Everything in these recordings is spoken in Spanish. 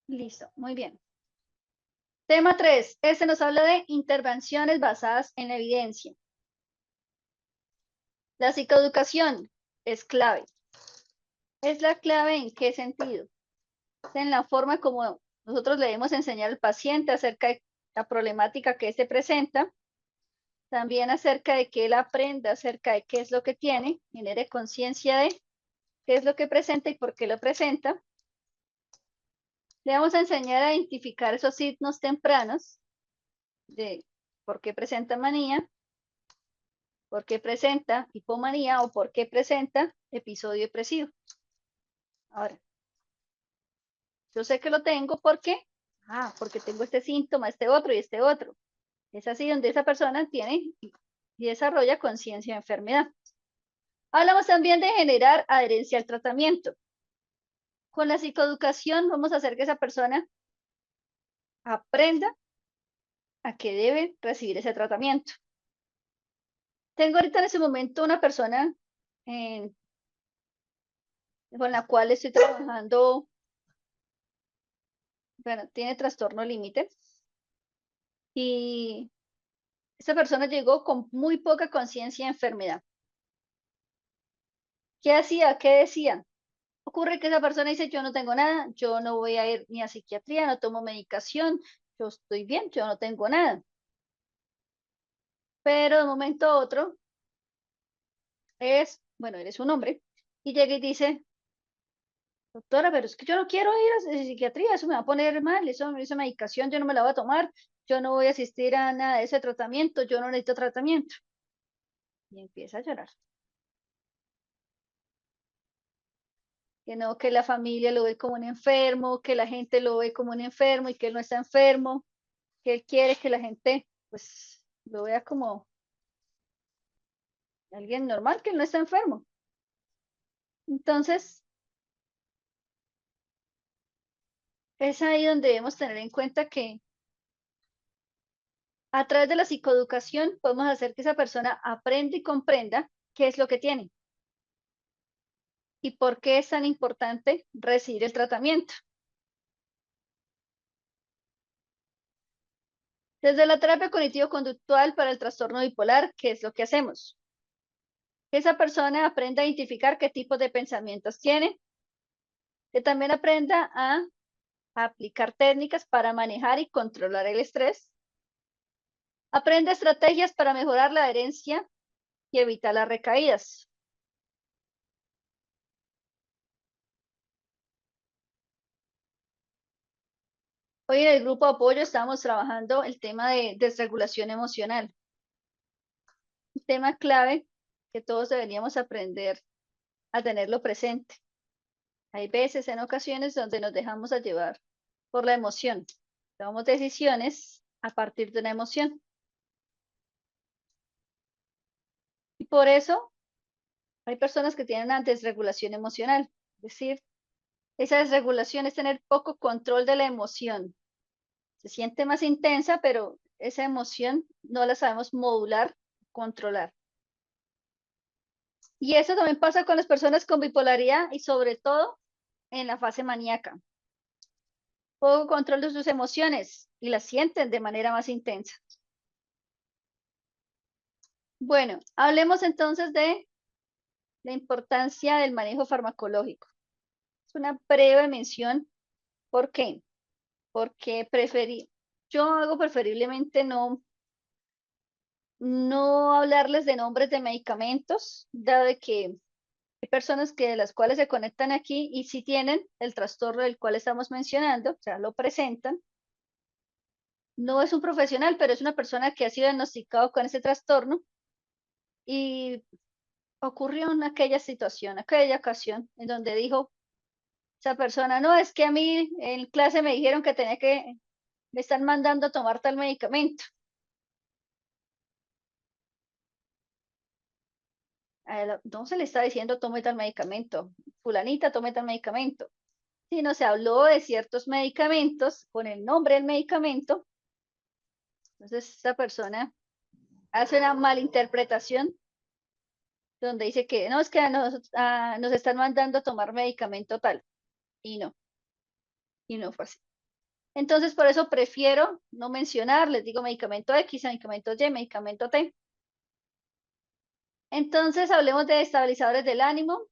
Listo, muy bien. Tema 3. Este nos habla de intervenciones basadas en la evidencia. La psicoeducación es clave. ¿Es la clave en qué sentido? En la forma como nosotros le debemos enseñar al paciente acerca de la problemática que se presenta, también acerca de que él aprenda acerca de qué es lo que tiene, genere conciencia de qué es lo que presenta y por qué lo presenta. Le vamos a enseñar a identificar esos signos tempranos de por qué presenta manía, por qué presenta hipomanía o por qué presenta episodio depresivo. Ahora, yo sé que lo tengo porque tengo este síntoma, este otro y este otro. Es así donde esa persona tiene y desarrolla conciencia de enfermedad. Hablamos también de generar adherencia al tratamiento. Con la psicoeducación vamos a hacer que esa persona aprenda a que debe recibir ese tratamiento. Tengo ahorita en ese momento una persona con la cual estoy trabajando, bueno, tiene trastorno límite y esta persona llegó con muy poca conciencia de enfermedad. ¿Qué hacía? ¿Qué decía? Ocurre que esa persona dice, yo no tengo nada, yo no voy a ir ni a psiquiatría, no tomo medicación, yo estoy bien, yo no tengo nada. Pero de un momento a otro bueno, eres un hombre, y llega y dice, doctora, pero es que yo no quiero ir a psiquiatría, eso me va a poner mal, esa medicación yo no me la voy a tomar, yo no voy a asistir a nada de ese tratamiento, yo no necesito tratamiento. Y empieza a llorar. Que no, que la familia lo ve como un enfermo, que la gente lo ve como un enfermo y que él no está enfermo, que él quiere que la gente pues lo vea como alguien normal, que él no está enfermo. Entonces, es ahí donde debemos tener en cuenta que a través de la psicoeducación podemos hacer que esa persona aprenda y comprenda qué es lo que tiene y por qué es tan importante recibir el tratamiento. Desde la terapia cognitivo-conductual para el trastorno bipolar, ¿qué es lo que hacemos? Que esa persona aprenda a identificar qué tipo de pensamientos tiene, que también aprenda a aplicar técnicas para manejar y controlar el estrés, aprende estrategias para mejorar la adherencia y evitar las recaídas. Hoy en el grupo de apoyo estamos trabajando el tema de desregulación emocional, un tema clave que todos deberíamos aprender a tenerlo presente. Hay veces, en ocasiones, donde nos dejamos a llevar por la emoción. Tomamos decisiones a partir de una emoción. Y por eso hay personas que tienen una desregulación emocional. Es decir, esa desregulación es tener poco control de la emoción. Se siente más intensa, pero esa emoción no la sabemos modular, controlar. Y eso también pasa con las personas con bipolaridad y sobre todo en la fase maníaca. Poco control de sus emociones y las sienten de manera más intensa. Bueno, hablemos entonces de la importancia del manejo farmacológico. Es una breve mención. ¿Por qué? Porque yo hago preferiblemente no hablarles de nombres de medicamentos, dado que hay personas que de las cuales se conectan aquí y si tienen el trastorno del cual estamos mencionando, o sea, lo presentan. No es un profesional, pero es una persona que ha sido diagnosticado con ese trastorno y ocurrió en aquella situación, aquella ocasión, en donde dijo esa persona, no, es que a mí en clase me dijeron que me están mandando a tomar tal medicamento. A él no se le está diciendo tome tal medicamento, fulanita tome tal medicamento, sino se habló de ciertos medicamentos con el nombre del medicamento. Entonces esa persona hace una malinterpretación donde dice que no, es que nos están mandando a tomar medicamento tal, y no fue así. Entonces, por eso prefiero no mencionar, les digo medicamento X, medicamento Y, medicamento T. Entonces, hablemos de estabilizadores del ánimo.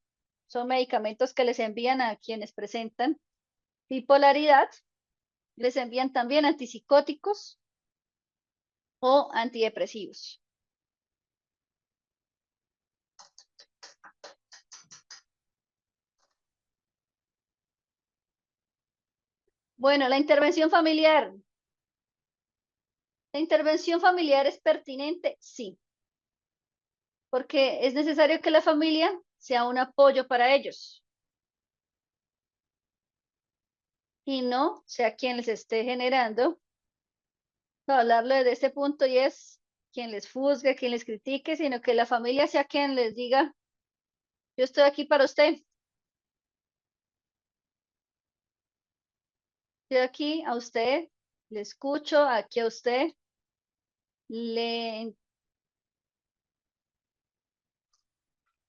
Son medicamentos que les envían a quienes presentan bipolaridad. Les envían también antipsicóticos o antidepresivos. Bueno, la intervención familiar. ¿La intervención familiar es pertinente? Sí, porque es necesario que la familia sea un apoyo para ellos y no sea quien les esté generando. Hablarlo desde este punto y es quien les juzgue, quien les critique, sino que la familia sea quien les diga, yo estoy aquí para usted, estoy aquí a usted, le escucho, aquí a usted, le,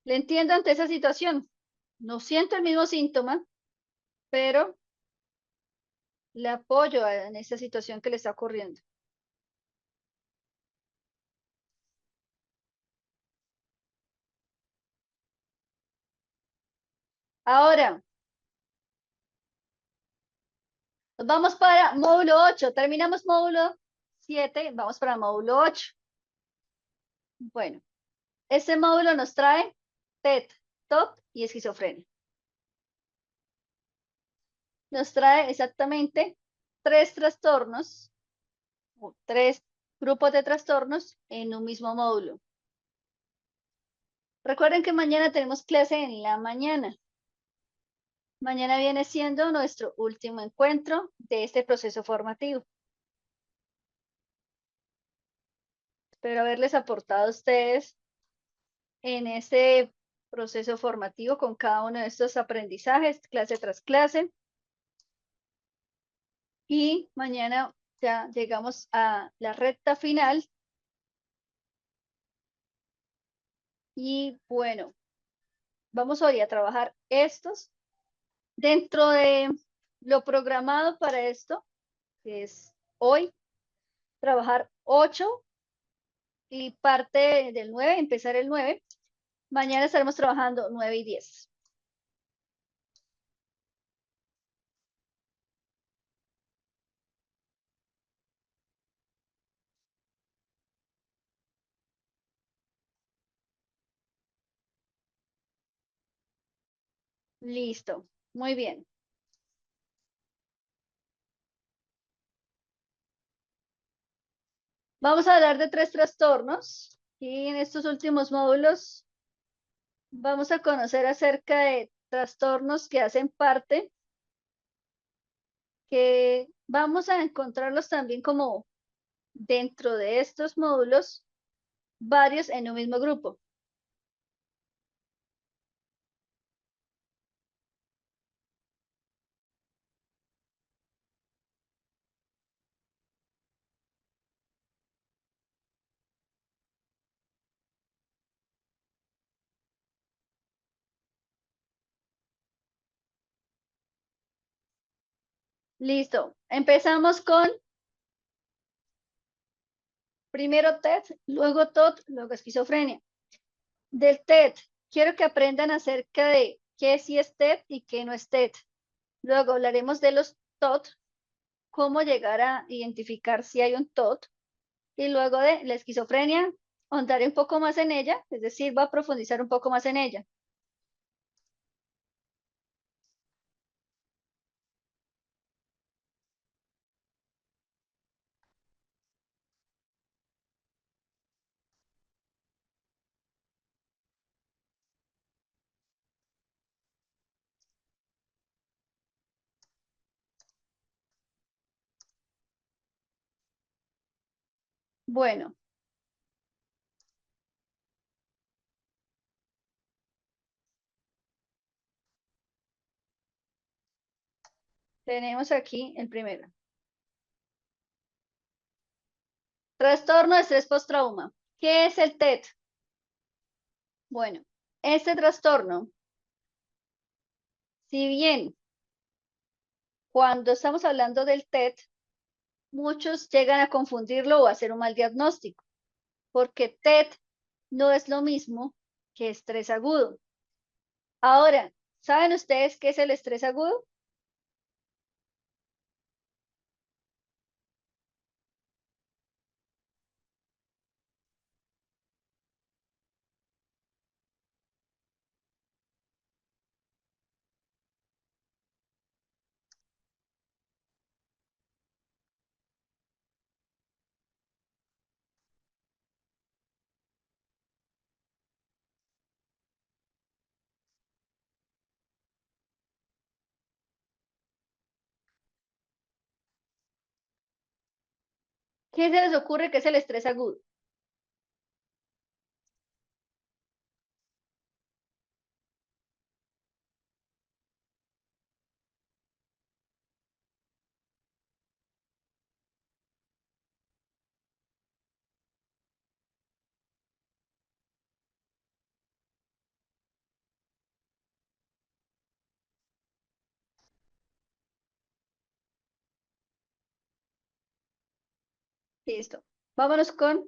le entiendo ante esa situación. No siento el mismo síntoma, pero le apoyo en esa situación que le está ocurriendo. Ahora, nos vamos para módulo 8. Terminamos módulo 7, vamos para módulo 8. Bueno, este módulo nos trae TED, TOC y esquizofrenia. Nos trae exactamente 3 trastornos, o 3 grupos de trastornos en un mismo módulo. Recuerden que mañana tenemos clase en la mañana. Mañana viene siendo nuestro último encuentro de este proceso formativo. Espero haberles aportado a ustedes en este proceso formativo con cada uno de estos aprendizajes, clase tras clase. Y mañana ya llegamos a la recta final. Y bueno, vamos hoy a trabajar estos. Dentro de lo programado para esto, que es hoy, trabajar 8 y parte del 9, empezar el 9. Mañana estaremos trabajando 9 y 10. Listo, muy bien. Vamos a hablar de 3 trastornos y en estos últimos módulos vamos a conocer acerca de trastornos que hacen parte, que vamos a encontrarlos también como dentro de estos módulos, varios en un mismo grupo. Listo, empezamos con primero TED, luego TOD, luego esquizofrenia. Del TED, quiero que aprendan acerca de qué sí es TED y qué no es TED. Luego hablaremos de los TOD, cómo llegar a identificar si hay un TOD. Y luego de la esquizofrenia, ahondaré un poco más en ella, es decir, va a profundizar un poco más en ella. Bueno, tenemos aquí el primero. Trastorno de estrés postrauma. ¿Qué es el TED? Bueno, este trastorno, si bien cuando estamos hablando del TED, muchos llegan a confundirlo o a hacer un mal diagnóstico, porque TED no es lo mismo que estrés agudo. Ahora, ¿saben ustedes qué es el estrés agudo? ¿Qué se les ocurre que es el estrés agudo? Listo. Vámonos con,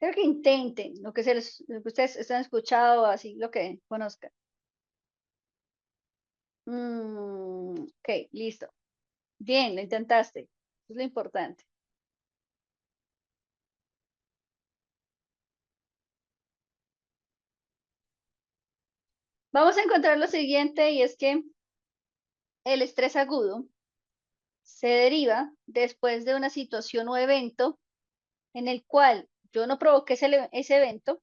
creo que intenten lo que ustedes han escuchado, así lo que conozcan. Ok, listo. Bien, lo intentaste. Eso es lo importante. Vamos a encontrar lo siguiente y es que el estrés agudo se deriva después de una situación o evento en el cual yo no provoqué ese evento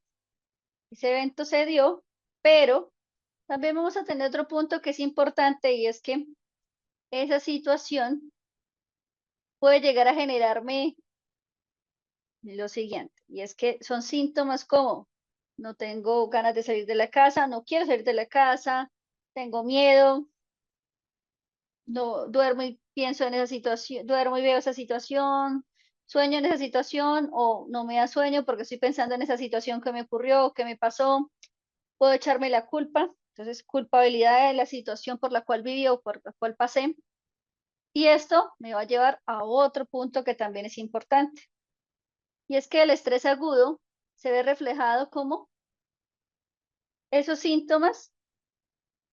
se dio, pero también vamos a tener otro punto que es importante y es que esa situación puede llegar a generarme lo siguiente, y es que son síntomas como no tengo ganas de salir de la casa, no quiero salir de la casa, tengo miedo, no duermo y pienso en esa situación, duermo y veo esa situación, sueño en esa situación o no me da sueño porque estoy pensando en esa situación que me ocurrió, que me pasó, puedo echarme la culpa, entonces culpabilidad de la situación por la cual viví o por la cual pasé. Y esto me va a llevar a otro punto que también es importante, y es que el estrés agudo se ve reflejado como esos síntomas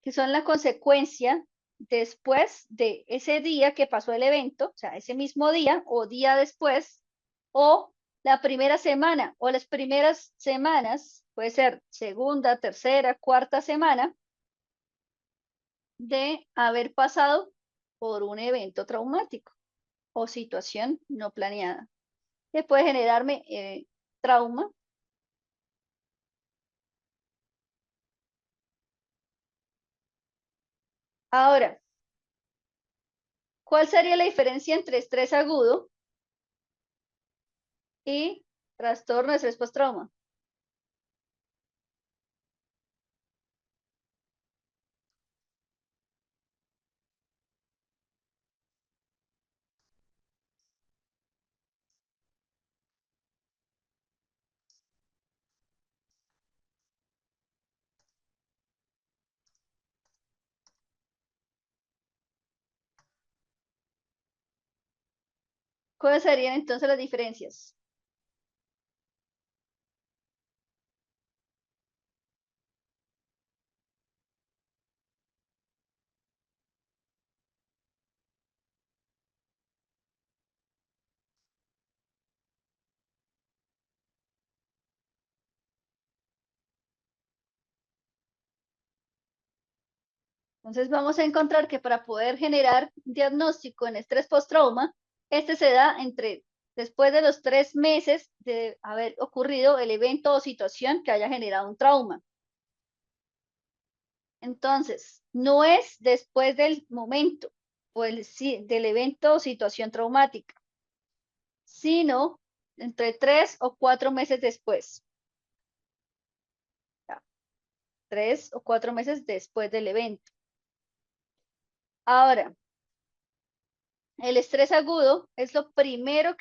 que son la consecuencia después de ese día que pasó el evento, o sea, ese mismo día o día después, o la primera semana o las primeras semanas, puede ser segunda, tercera, cuarta semana, de haber pasado por un evento traumático o situación no planeada, que puede generarme trauma. Ahora, ¿cuál sería la diferencia entre estrés agudo y trastorno de estrés postrauma? ¿Cuáles serían entonces las diferencias? Entonces vamos a encontrar que para poder generar un diagnóstico en estrés postrauma, este se da después de los 3 meses de haber ocurrido el evento o situación que haya generado un trauma. Entonces, no es después del momento o del evento o situación traumática, sino entre 3 o 4 meses después. Ya, 3 o 4 meses después del evento. Ahora, el estrés agudo es lo primero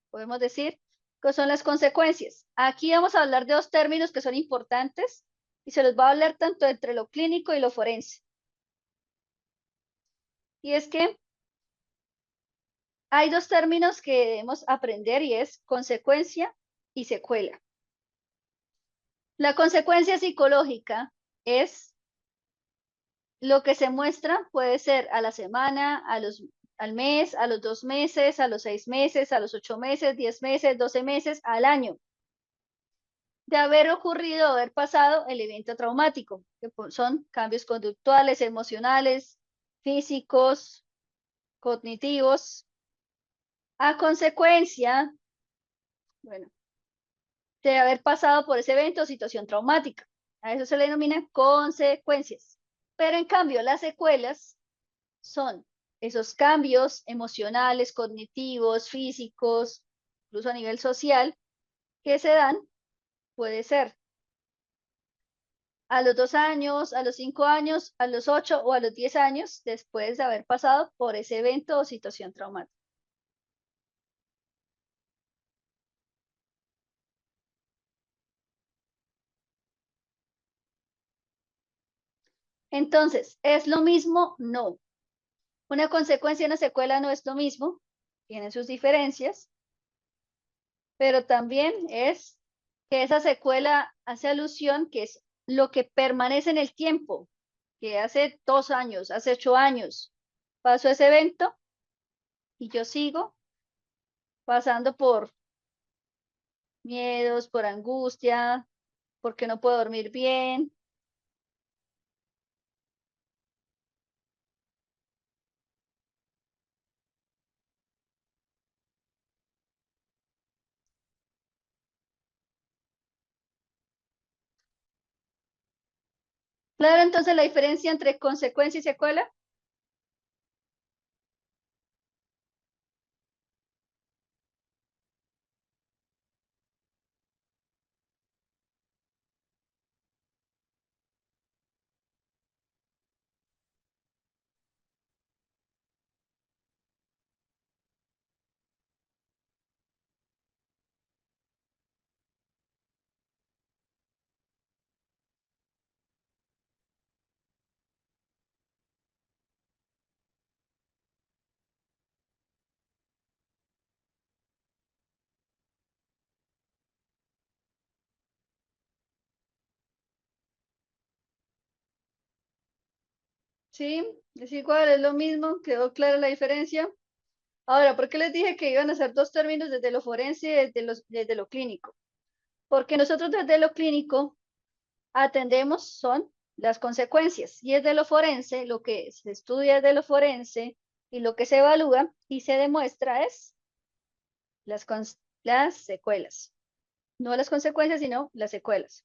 podemos decir que son las consecuencias. Aquí vamos a hablar de dos términos que son importantes y se los va a hablar tanto entre lo clínico y lo forense. Y es que hay dos términos que debemos aprender y es consecuencia y secuela. La consecuencia psicológica es lo que se muestra, puede ser a la semana, al mes, a los 2 meses, a los 6 meses, a los 8 meses, 10 meses, 12 meses, al año, de haber ocurrido, haber pasado el evento traumático, que son cambios conductuales, emocionales, físicos, cognitivos, a consecuencia, bueno, de haber pasado por ese evento o situación traumática. A eso se le denomina consecuencias. Pero en cambio, las secuelas son esos cambios emocionales, cognitivos, físicos, incluso a nivel social, que se dan, puede ser a los 2 años, a los 5 años, a los 8 o a los 10 años después de haber pasado por ese evento o situación traumática. Entonces, ¿es lo mismo? No. Una consecuencia y una secuela no es lo mismo, tienen sus diferencias, pero también es que esa secuela hace alusión que es lo que permanece en el tiempo, que hace 2 años, hace 8 años pasó ese evento y yo sigo pasando por miedos, por angustia, porque no puedo dormir bien. Claro, entonces la diferencia entre consecuencia y secuela. Sí, es igual, es lo mismo, quedó clara la diferencia. Ahora, ¿por qué les dije que iban a ser dos términos desde lo forense y desde lo clínico? Porque nosotros desde lo clínico atendemos son las consecuencias y es de lo forense, lo que se estudia de lo forense y lo que se evalúa y se demuestra es las secuelas. No las consecuencias, sino las secuelas.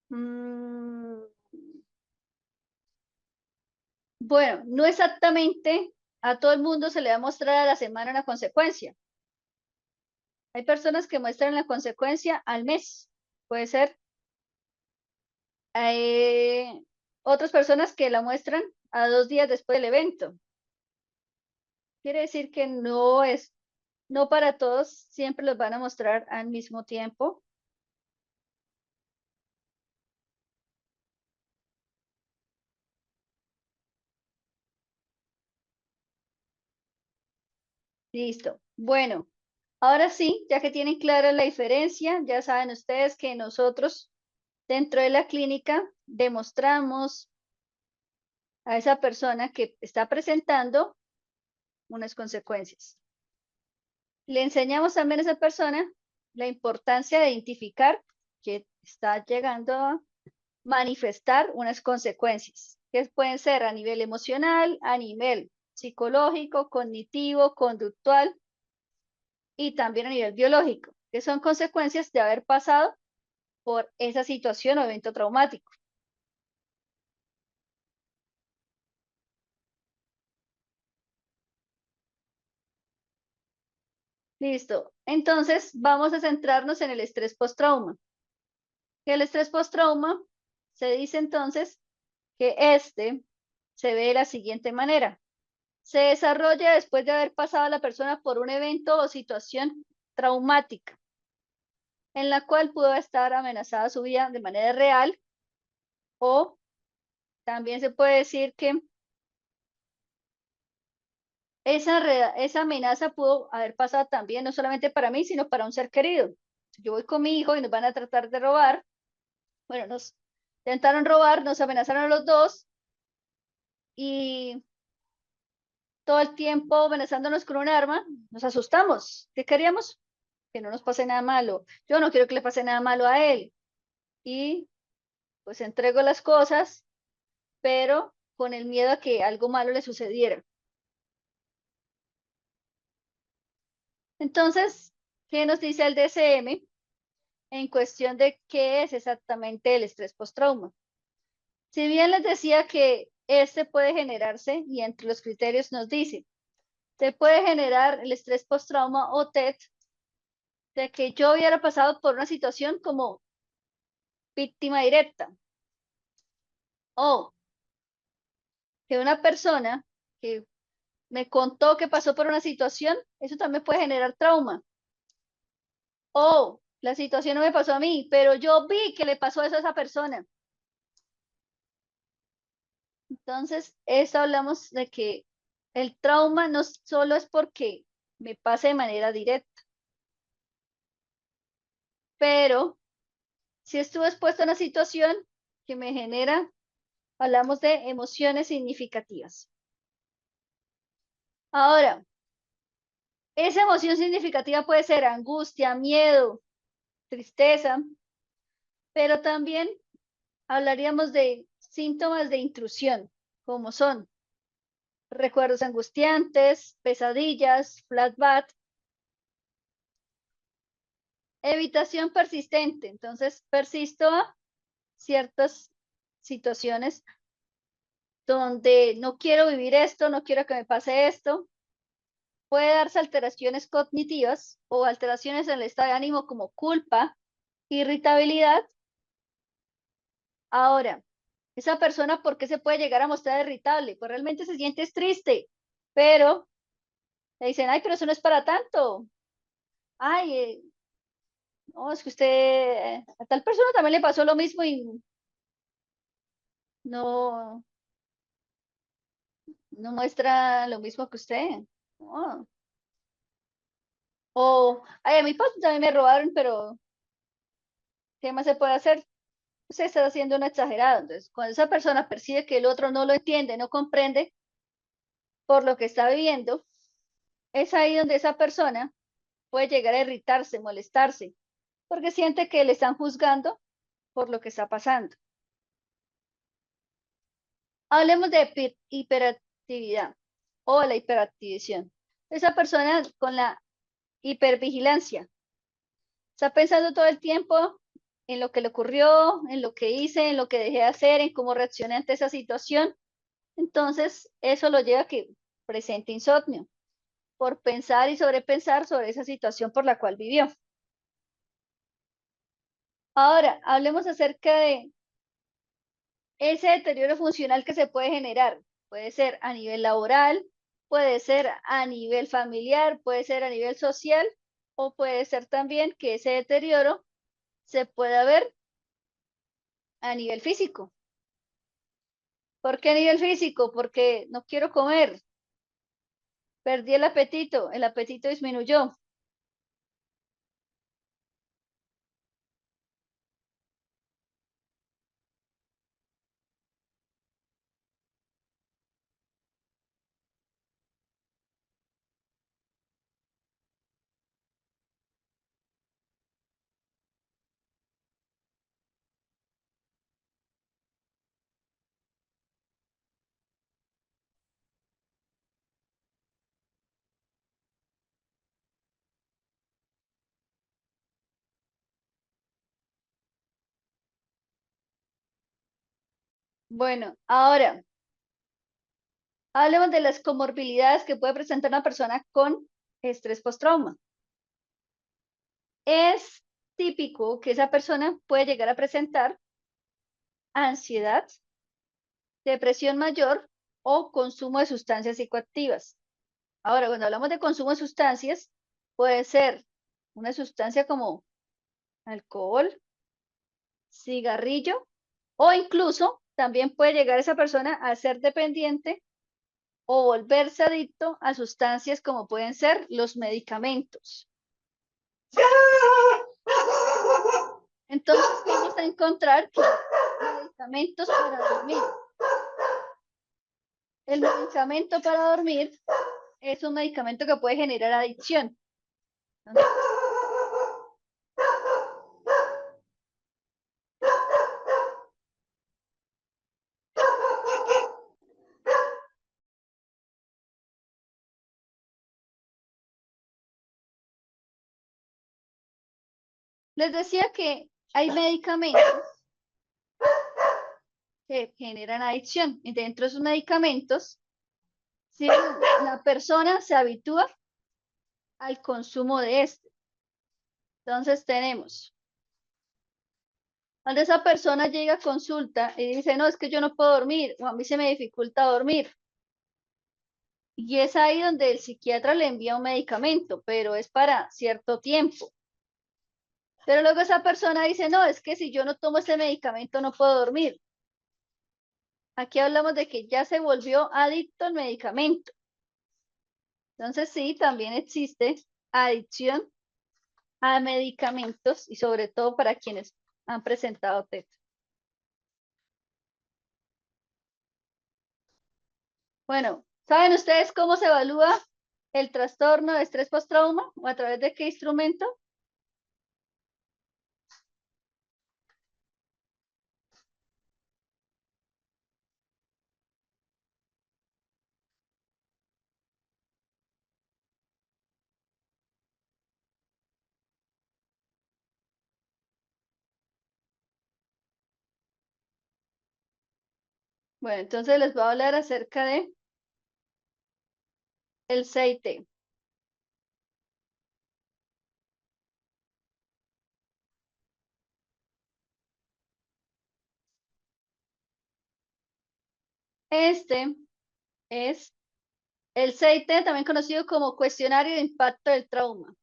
Mm, bueno, no exactamente a todo el mundo se le va a mostrar a la semana una consecuencia. Hay personas que muestran la consecuencia al mes. Puede ser. Hay otras personas que la muestran a 2 días después del evento. Quiere decir que no para todos siempre los van a mostrar al mismo tiempo. Listo. Bueno, ahora sí, ya que tienen clara la diferencia, ya saben ustedes que nosotros dentro de la clínica demostramos a esa persona que está presentando unas consecuencias. Le enseñamos también a esa persona la importancia de identificar que está llegando a manifestar unas consecuencias, que pueden ser a nivel emocional, a nivel psicológico, cognitivo, conductual y también a nivel biológico, que son consecuencias de haber pasado por esa situación o evento traumático. Listo. Entonces, vamos a centrarnos en el estrés postrauma. El estrés postrauma se dice entonces que este se ve de la siguiente manera. Se desarrolla después de haber pasado a la persona por un evento o situación traumática, en la cual pudo estar amenazada su vida de manera real, o también se puede decir que esa amenaza pudo haber pasado también, no solamente para mí, sino para un ser querido. Si yo voy con mi hijo y nos van a tratar de robar, bueno, nos intentaron robar, nos amenazaron a los dos y todo el tiempo amenazándonos con un arma, nos asustamos. ¿Qué queríamos? Que no nos pase nada malo. Yo no quiero que le pase nada malo a él. Y pues entrego las cosas, pero con el miedo a que algo malo le sucediera. Entonces, ¿qué nos dice el DSM en cuestión de qué es exactamente el estrés postrauma? Si bien les decía que este puede generarse, y entre los criterios nos dice, se puede generar el estrés postrauma o TED de que yo hubiera pasado por una situación como víctima directa, o que una persona que me contó que pasó por una situación, eso también puede generar trauma. O la situación no me pasó a mí, pero yo vi que le pasó eso a esa persona. Entonces, esto hablamos de que el trauma no solo es porque me pase de manera directa, pero si estuve expuesto a una situación que me genera, hablamos de emociones significativas. Ahora, esa emoción significativa puede ser angustia, miedo, tristeza, pero también hablaríamos de síntomas de intrusión, como son recuerdos angustiantes, pesadillas, flashback, evitación persistente. Entonces, persisto a ciertas situaciones donde no quiero vivir esto, no quiero que me pase esto. Puede darse alteraciones cognitivas o alteraciones en el estado de ánimo como culpa, irritabilidad. Ahora, esa persona, ¿por qué se puede llegar a mostrar irritable? Pues realmente se siente triste, pero le dicen, ay, pero eso no es para tanto. Ay, no, es que usted, a tal persona también le pasó lo mismo y no, no muestra lo mismo que usted. No. O, ay, a mí pues, también me robaron, pero ¿qué más se puede hacer? Usted está haciendo un exagerado. Entonces, cuando esa persona percibe que el otro no lo entiende, no comprende por lo que está viviendo, es ahí donde esa persona puede llegar a irritarse, molestarse, porque siente que le están juzgando por lo que está pasando. Hablemos de hiperactividad o la hiperactivación. Esa persona con la hipervigilancia está pensando todo el tiempo en lo que le ocurrió, en lo que hice, en lo que dejé de hacer, en cómo reaccioné ante esa situación. Entonces, eso lo lleva a que presente insomnio por pensar y sobrepensar sobre esa situación por la cual vivió. Ahora, hablemos acerca de ese deterioro funcional que se puede generar. Puede ser a nivel laboral, puede ser a nivel familiar, puede ser a nivel social, o puede ser también que ese deterioro se pueda ver a nivel físico. ¿Por qué a nivel físico? Porque no quiero comer, perdí el apetito disminuyó. Bueno, ahora hablemos de las comorbilidades que puede presentar una persona con estrés postrauma. Es típico que esa persona puede llegar a presentar ansiedad, depresión mayor o consumo de sustancias psicoactivas. Ahora, cuando hablamos de consumo de sustancias, puede ser una sustancia como alcohol, cigarrillo o incluso también puede llegar esa persona a ser dependiente o volverse adicto a sustancias como pueden ser los medicamentos. Entonces vamos a encontrar que medicamentos para dormir. El medicamento para dormir es un medicamento que puede generar adicción. Les decía que hay medicamentos que generan adicción y dentro de esos medicamentos, si la persona se habitúa al consumo de este. Entonces tenemos, cuando esa persona llega a consulta y dice, no, es que yo no puedo dormir o a mí se me dificulta dormir. Y es ahí donde el psiquiatra le envía un medicamento, pero es para cierto tiempo. Pero luego esa persona dice, no, es que si yo no tomo ese medicamento no puedo dormir. Aquí hablamos de que ya se volvió adicto al medicamento. Entonces sí, también existe adicción a medicamentos y sobre todo para quienes han presentado TED. Bueno, ¿saben ustedes cómo se evalúa el trastorno de estrés postrauma o a través de qué instrumento? Bueno, entonces les voy a hablar acerca de el CIT. Este es el CIT, también conocido como cuestionario de impacto del trauma.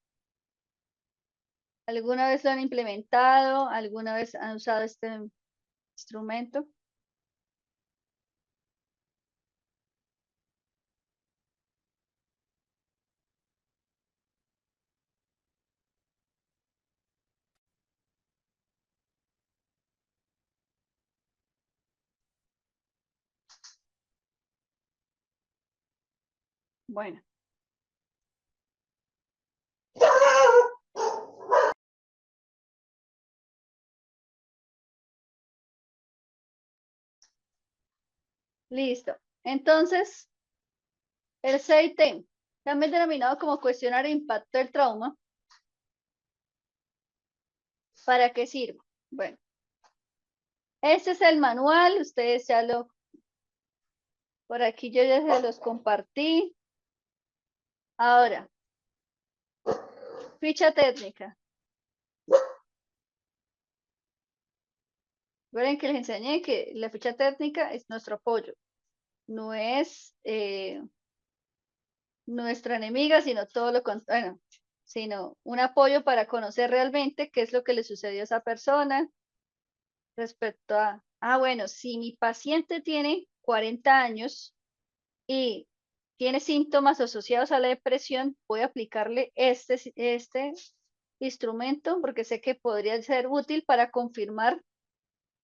¿Alguna vez lo han implementado? ¿Alguna vez han usado este instrumento? Bueno. Listo. Entonces, el CIT, también denominado como cuestionario de impacto del trauma, ¿para qué sirve? Bueno, este es el manual, ustedes ya lo, por aquí yo ya se los compartí. Ahora, ficha técnica. Recuerden que les enseñé que la ficha técnica es nuestro apoyo, no es nuestra enemiga, sino todo lo contrario, bueno, sino un apoyo para conocer realmente qué es lo que le sucedió a esa persona respecto a, bueno, si mi paciente tiene 40 años y tiene síntomas asociados a la depresión, voy a aplicarle este instrumento porque sé que podría ser útil para confirmar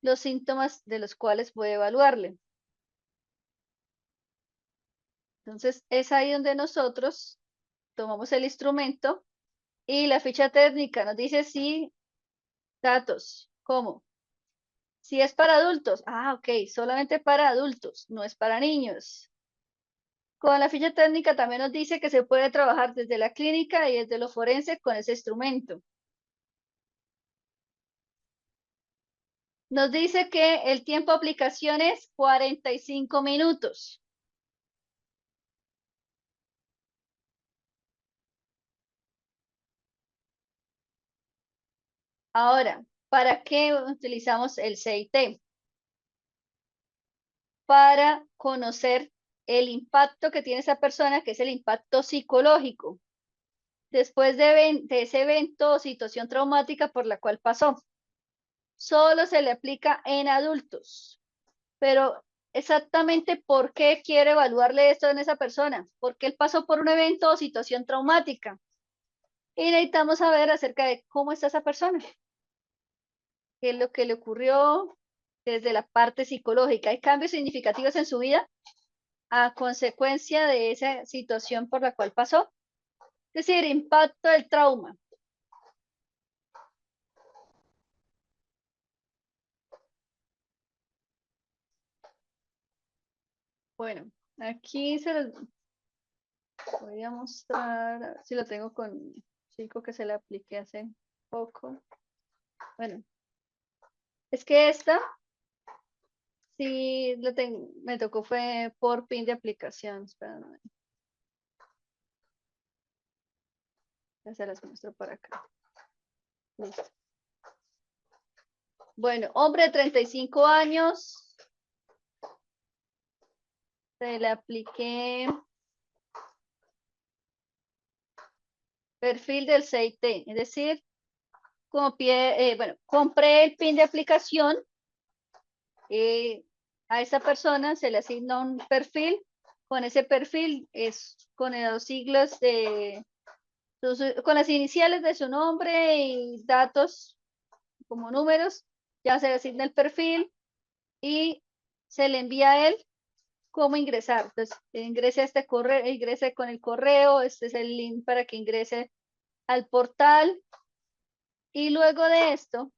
los síntomas de los cuales voy a evaluarle. Entonces, es ahí donde nosotros tomamos el instrumento y la ficha técnica nos dice si datos, ¿cómo? Si es para adultos, ok, solamente para adultos, no es para niños. Con la ficha técnica también nos dice que se puede trabajar desde la clínica y desde lo forense con ese instrumento. Nos dice que el tiempo de aplicación es 45 minutos. Ahora, ¿para qué utilizamos el CIT? Para conocer el impacto que tiene esa persona, que es el impacto psicológico, después de ese evento o situación traumática por la cual pasó. Solo se le aplica en adultos. Pero exactamente por qué quiere evaluarle esto en esa persona, porque él pasó por un evento o situación traumática. Y necesitamos saber acerca de cómo está esa persona, qué es lo que le ocurrió desde la parte psicológica. ¿Hay cambios significativos en su vida a consecuencia de esa situación por la cual pasó? Es decir, impacto del trauma. Bueno, aquí se los voy a mostrar, a ver si lo tengo con un chico que se le apliqué hace poco. Bueno, es que esta sí lo tengo, me tocó fue por pin de aplicación. Espérame, ya se las muestro por acá. Listo. Bueno, hombre de 35 años, se le apliqué perfil del CIT, es decir, bueno, compré el pin de aplicación, a esa persona se le asigna un perfil, con ese perfil es con los siglos de, con las iniciales de su nombre y datos como números, ya se le asigna el perfil y se le envía a él cómo ingresar. Entonces, ingrese a este correo, ingrese con el correo, este es el link para que ingrese al portal y luego de esto,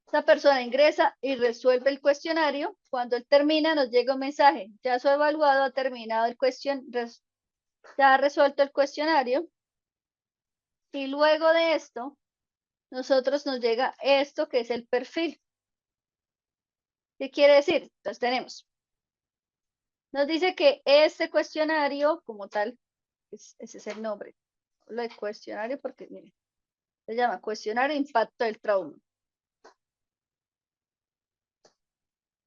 esa persona ingresa y resuelve el cuestionario. Cuando él termina, nos llega un mensaje. Ya su evaluado ha terminado el ya ha resuelto el cuestionario. Y luego de esto, nosotros nos llega esto que es el perfil. ¿Qué quiere decir? Entonces tenemos. Nos dice que este cuestionario, como tal, ese es el nombre. Lo de cuestionario porque, mire, se llama cuestionario impacto del trauma.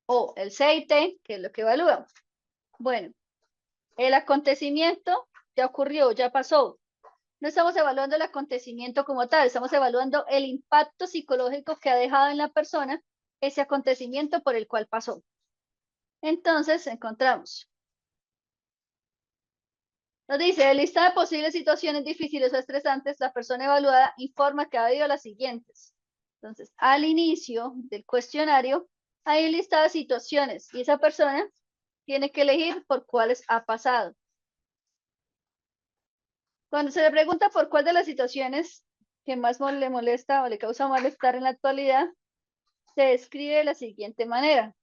O el CIT, que es lo que evalúa. Bueno, el acontecimiento ya ocurrió, ya pasó. No estamos evaluando el acontecimiento como tal, estamos evaluando el impacto psicológico que ha dejado en la persona ese acontecimiento por el cual pasó. Entonces, encontramos. Nos dice, en lista de posibles situaciones difíciles o estresantes, la persona evaluada informa que ha habido las siguientes. Entonces, al inicio del cuestionario, hay lista de situaciones y esa persona tiene que elegir por cuáles ha pasado. Cuando se le pregunta por cuál de las situaciones que más le molesta o le causa malestar en la actualidad, se describe de la siguiente manera.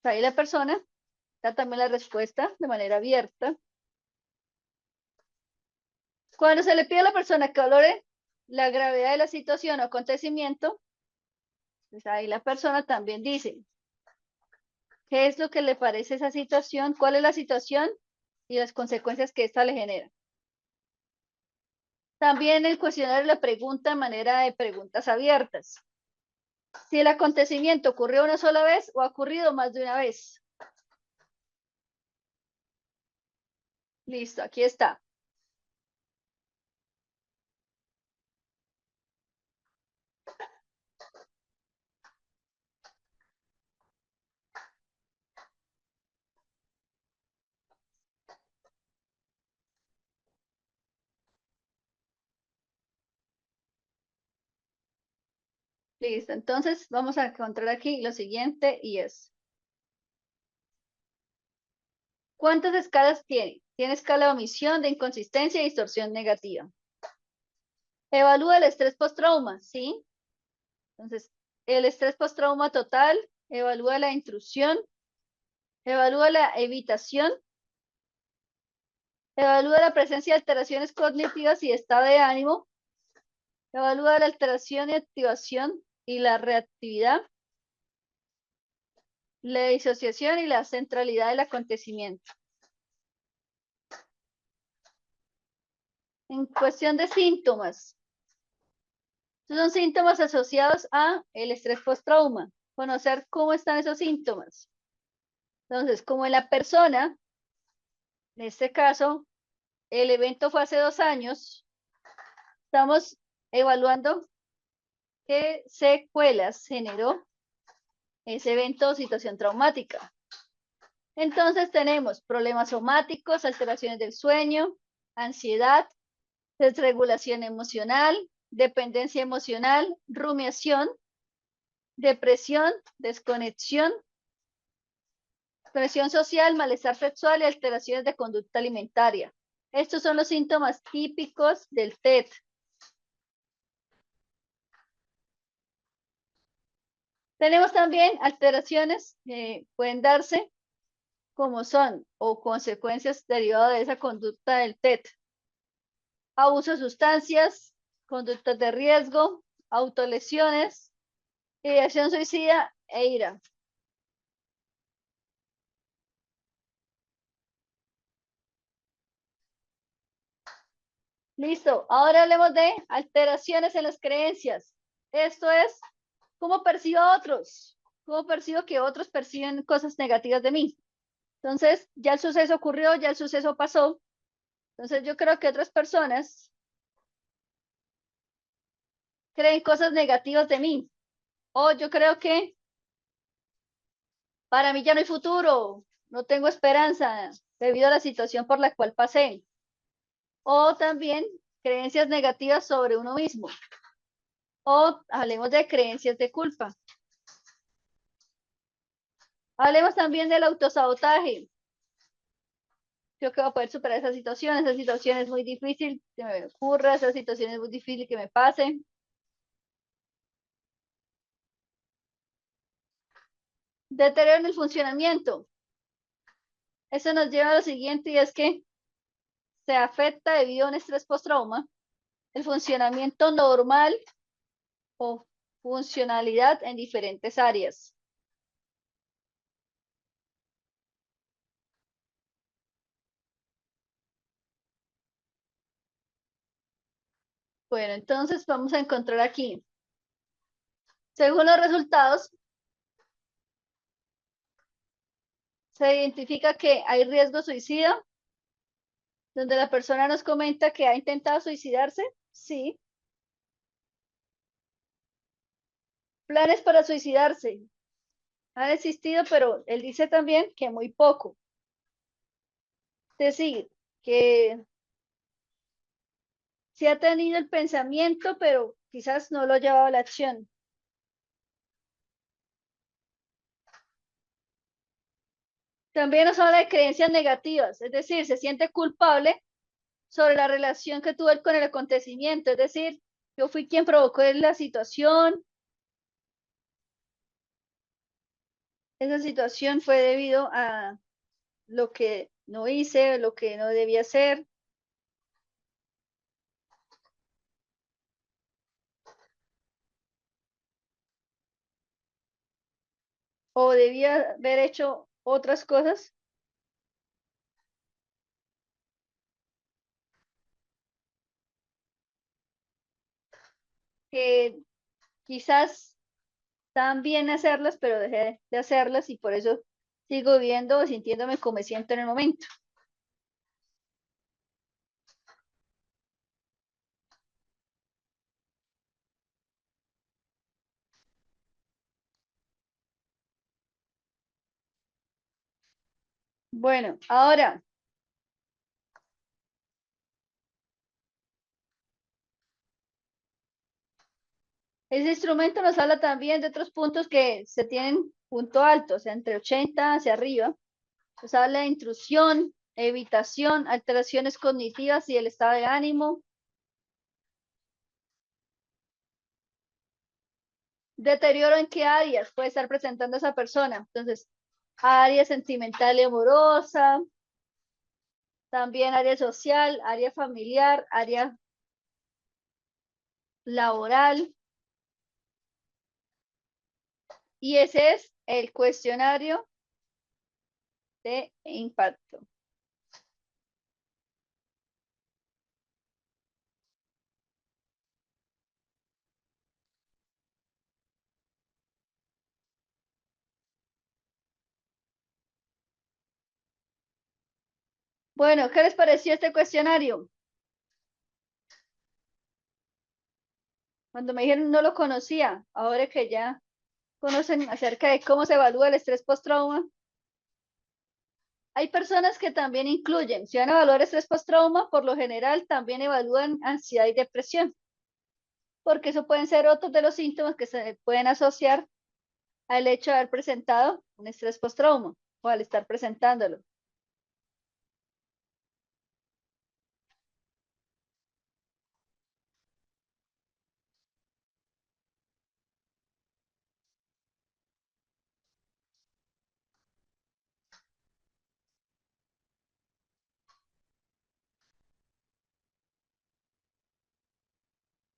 Ahí la persona da también la respuesta de manera abierta. Cuando se le pide a la persona que valore la gravedad de la situación o acontecimiento, pues ahí la persona también dice qué es lo que le parece esa situación, cuál es la situación y las consecuencias que ésta le genera. También el cuestionario le pregunta de manera de preguntas abiertas. Si el acontecimiento ocurrió una sola vez o ha ocurrido más de una vez. Listo, aquí está. Listo, entonces vamos a encontrar aquí lo siguiente y es. ¿Cuántas escalas tiene? Tiene escala de omisión, de inconsistencia y distorsión negativa. Evalúa el estrés postrauma, ¿sí? Entonces, el estrés postrauma total, evalúa la intrusión, evalúa la evitación, evalúa la presencia de alteraciones cognitivas y estado de ánimo, Evalúa la alteración y activación y la reactividad, la disociación y la centralidad del acontecimiento. En cuestión de síntomas, estos son síntomas asociados a el estrés postrauma. Conocer cómo están esos síntomas. Entonces, como en la persona, en este caso, el evento fue hace 2 años, estamos evaluando qué secuelas generó ese evento o situación traumática. Entonces tenemos problemas somáticos, alteraciones del sueño, ansiedad, desregulación emocional, dependencia emocional, rumiación, depresión, desconexión, presión social, malestar sexual y alteraciones de conducta alimentaria. Estos son los síntomas típicos del TED. Tenemos también alteraciones que pueden darse como son o consecuencias derivadas de esa conducta del TED. Abuso de sustancias, conductas de riesgo, autolesiones, ideación suicida e ira. Listo, ahora hablemos de alteraciones en las creencias. Esto es cómo percibo a otros, cómo percibo que otros perciben cosas negativas de mí. Entonces, ya el suceso ocurrió, ya el suceso pasó. Entonces, yo creo que otras personas creen cosas negativas de mí. O yo creo que para mí ya no hay futuro, no tengo esperanza debido a la situación por la cual pasé. O también creencias negativas sobre uno mismo. O hablemos de creencias de culpa. Hablemos también del autosabotaje. Yo que voy a poder superar esa situación es muy difícil que me ocurra, esa situación es muy difícil que me pase. Deterioro en el funcionamiento. Eso nos lleva a lo siguiente y es que se afecta debido a un estrés postrauma el funcionamiento normal o funcionalidad en diferentes áreas. Bueno, entonces vamos a encontrar aquí. Según los resultados, se identifica que hay riesgo suicida, donde la persona nos comenta que ha intentado suicidarse. Sí. Planes para suicidarse. Han existido, pero él dice también que muy poco. Es decir, que sí ha tenido el pensamiento, pero quizás no lo ha llevado a la acción. También nos habla de creencias negativas, es decir, se siente culpable sobre la relación que tuvo él con el acontecimiento, es decir, yo fui quien provocó la situación, esa situación fue debido a lo que no hice, lo que no debía hacer, o debía haber hecho otras cosas que quizás estaban bien hacerlas, pero dejé de hacerlas y por eso sigo viviendo o sintiéndome como me siento en el momento. Bueno, ahora, ese instrumento nos habla también de otros puntos que se tienen punto alto, o sea, entre 80 hacia arriba. Nos habla de intrusión, evitación, alteraciones cognitivas y el estado de ánimo. Deterioro en qué áreas puede estar presentando esa persona. Entonces, área sentimental y amorosa, también área social, área familiar, área laboral. Y ese es el cuestionario de impacto. Bueno, ¿qué les pareció este cuestionario? Cuando me dijeron no lo conocía, ahora que ya conocen acerca de cómo se evalúa el estrés postrauma. Hay personas que también incluyen, si van a evaluar estrés postrauma, por lo general también evalúan ansiedad y depresión, porque eso pueden ser otros de los síntomas que se pueden asociar al hecho de haber presentado un estrés postrauma o al estar presentándolo.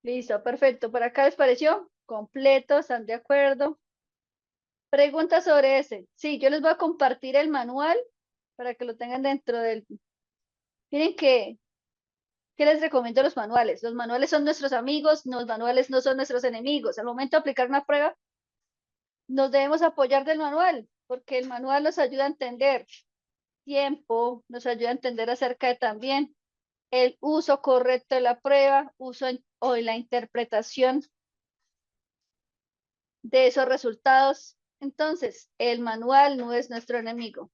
Listo, perfecto. ¿Por acá les pareció? Completo, ¿están de acuerdo? Preguntas sobre ese. Sí, yo les voy a compartir el manual para que lo tengan dentro del... Miren que, ¿qué les recomiendo los manuales? Los manuales son nuestros amigos, los manuales no son nuestros enemigos. Al momento de aplicar una prueba, nos debemos apoyar del manual, porque el manual nos ayuda a entender tiempo, nos ayuda a entender acerca de también el uso correcto de la prueba, o la interpretación de esos resultados. Entonces, el manual no es nuestro enemigo.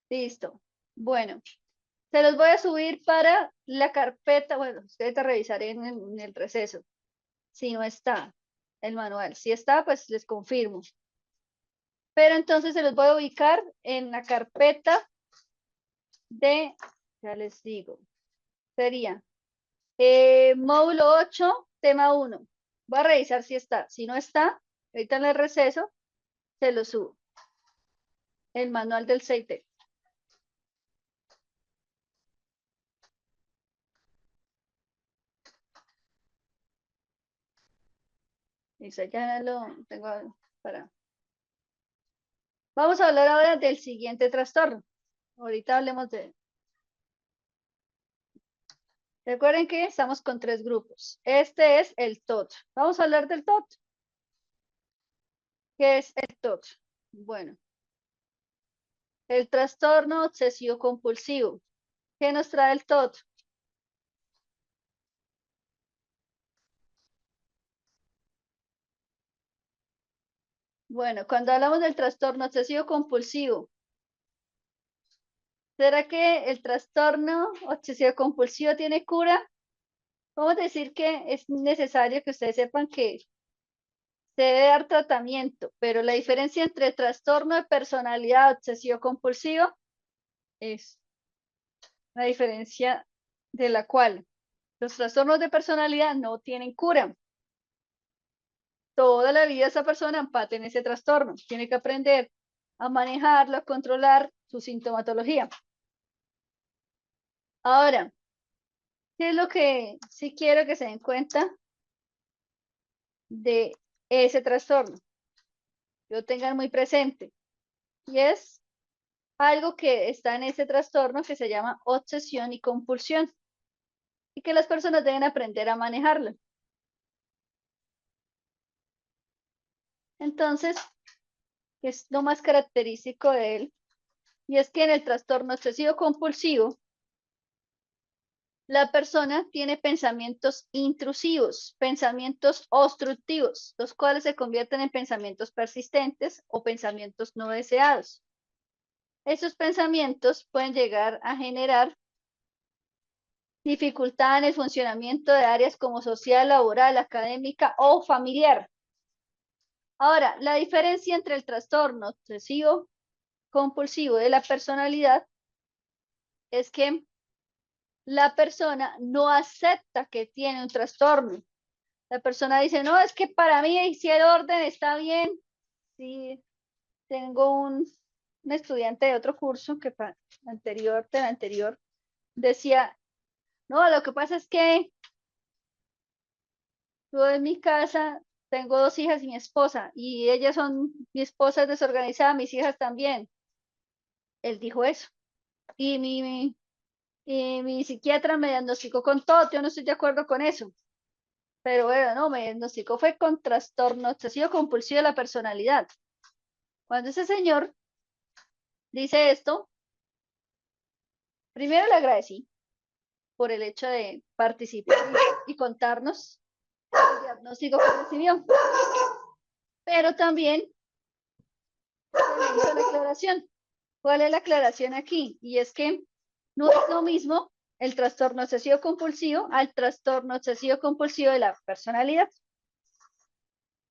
Listo. Bueno, se los voy a subir para la carpeta. Bueno, ustedes te revisaré en el receso. Si no está el manual. Si está, pues les confirmo. Pero entonces se los voy a ubicar en la carpeta de, ya les digo, sería módulo 8, tema 1. Voy a revisar si está. Si no está, ahorita en el receso, se lo subo. El manual del CIT. Dice, ya lo tengo para... Vamos a hablar ahora del siguiente trastorno. Ahorita hablemos de... Recuerden que estamos con 3 grupos. Este es el TOT. Vamos a hablar del TOT. ¿Qué es el TOT? Bueno, el trastorno obsesivo compulsivo. ¿Qué nos trae el TOT? Bueno, cuando hablamos del trastorno obsesivo compulsivo, ¿será que el trastorno obsesivo compulsivo tiene cura? Vamos a decir que es necesario que ustedes sepan que se debe dar tratamiento, pero la diferencia entre trastorno de personalidad obsesivo compulsivo es la diferencia de la cual los trastornos de personalidad no tienen cura. Toda la vida esa persona empate en ese trastorno. Tiene que aprender a manejarlo, a controlar su sintomatología. Ahora, ¿qué es lo que sí quiero que se den cuenta de ese trastorno? Lo tengan muy presente. Y es algo que está en ese trastorno que se llama obsesión y compulsión. Y que las personas deben aprender a manejarlo. Entonces, ¿qué es lo más característico de él? Y es que en el trastorno obsesivo compulsivo, la persona tiene pensamientos intrusivos, pensamientos obstructivos, los cuales se convierten en pensamientos persistentes o pensamientos no deseados. Esos pensamientos pueden llegar a generar dificultad en el funcionamiento de áreas como social, laboral, académica o familiar. Ahora, la diferencia entre el trastorno obsesivo compulsivo de la personalidad es que la persona no acepta que tiene un trastorno. La persona dice, no, es que para mí si el orden está bien. Sí, tengo un estudiante de otro curso que del anterior, decía, no, lo que pasa es que yo en mi casa tengo 2 hijas y mi esposa, y ellas son, mi esposa es desorganizada, mis hijas también. Él dijo eso. Y mi psiquiatra me diagnosticó con todo, yo no estoy de acuerdo con eso. Pero bueno, no, me diagnosticó fue con trastorno obsesivo compulsivo de la personalidad. Cuando ese señor dice esto, primero le agradecí por el hecho de participar y contarnos el diagnóstico que recibió. Pero también le hizo la aclaración. ¿Cuál es la aclaración aquí? Y es que no es lo mismo el trastorno obsesivo compulsivo al trastorno obsesivo compulsivo de la personalidad.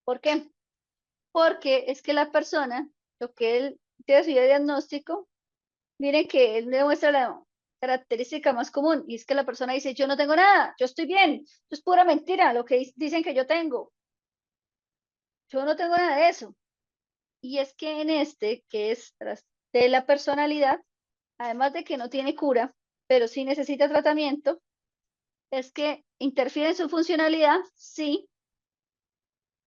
¿Por qué? Porque es que la persona, lo que él tiene su diagnóstico, miren que él demuestra la característica más común, y es que la persona dice, yo no tengo nada, yo estoy bien, eso es pura mentira lo que dicen que yo tengo. Yo no tengo nada de eso. Y es que en este, que es de la personalidad, además de que no tiene cura, pero sí necesita tratamiento, es que interfiere en su funcionalidad, sí,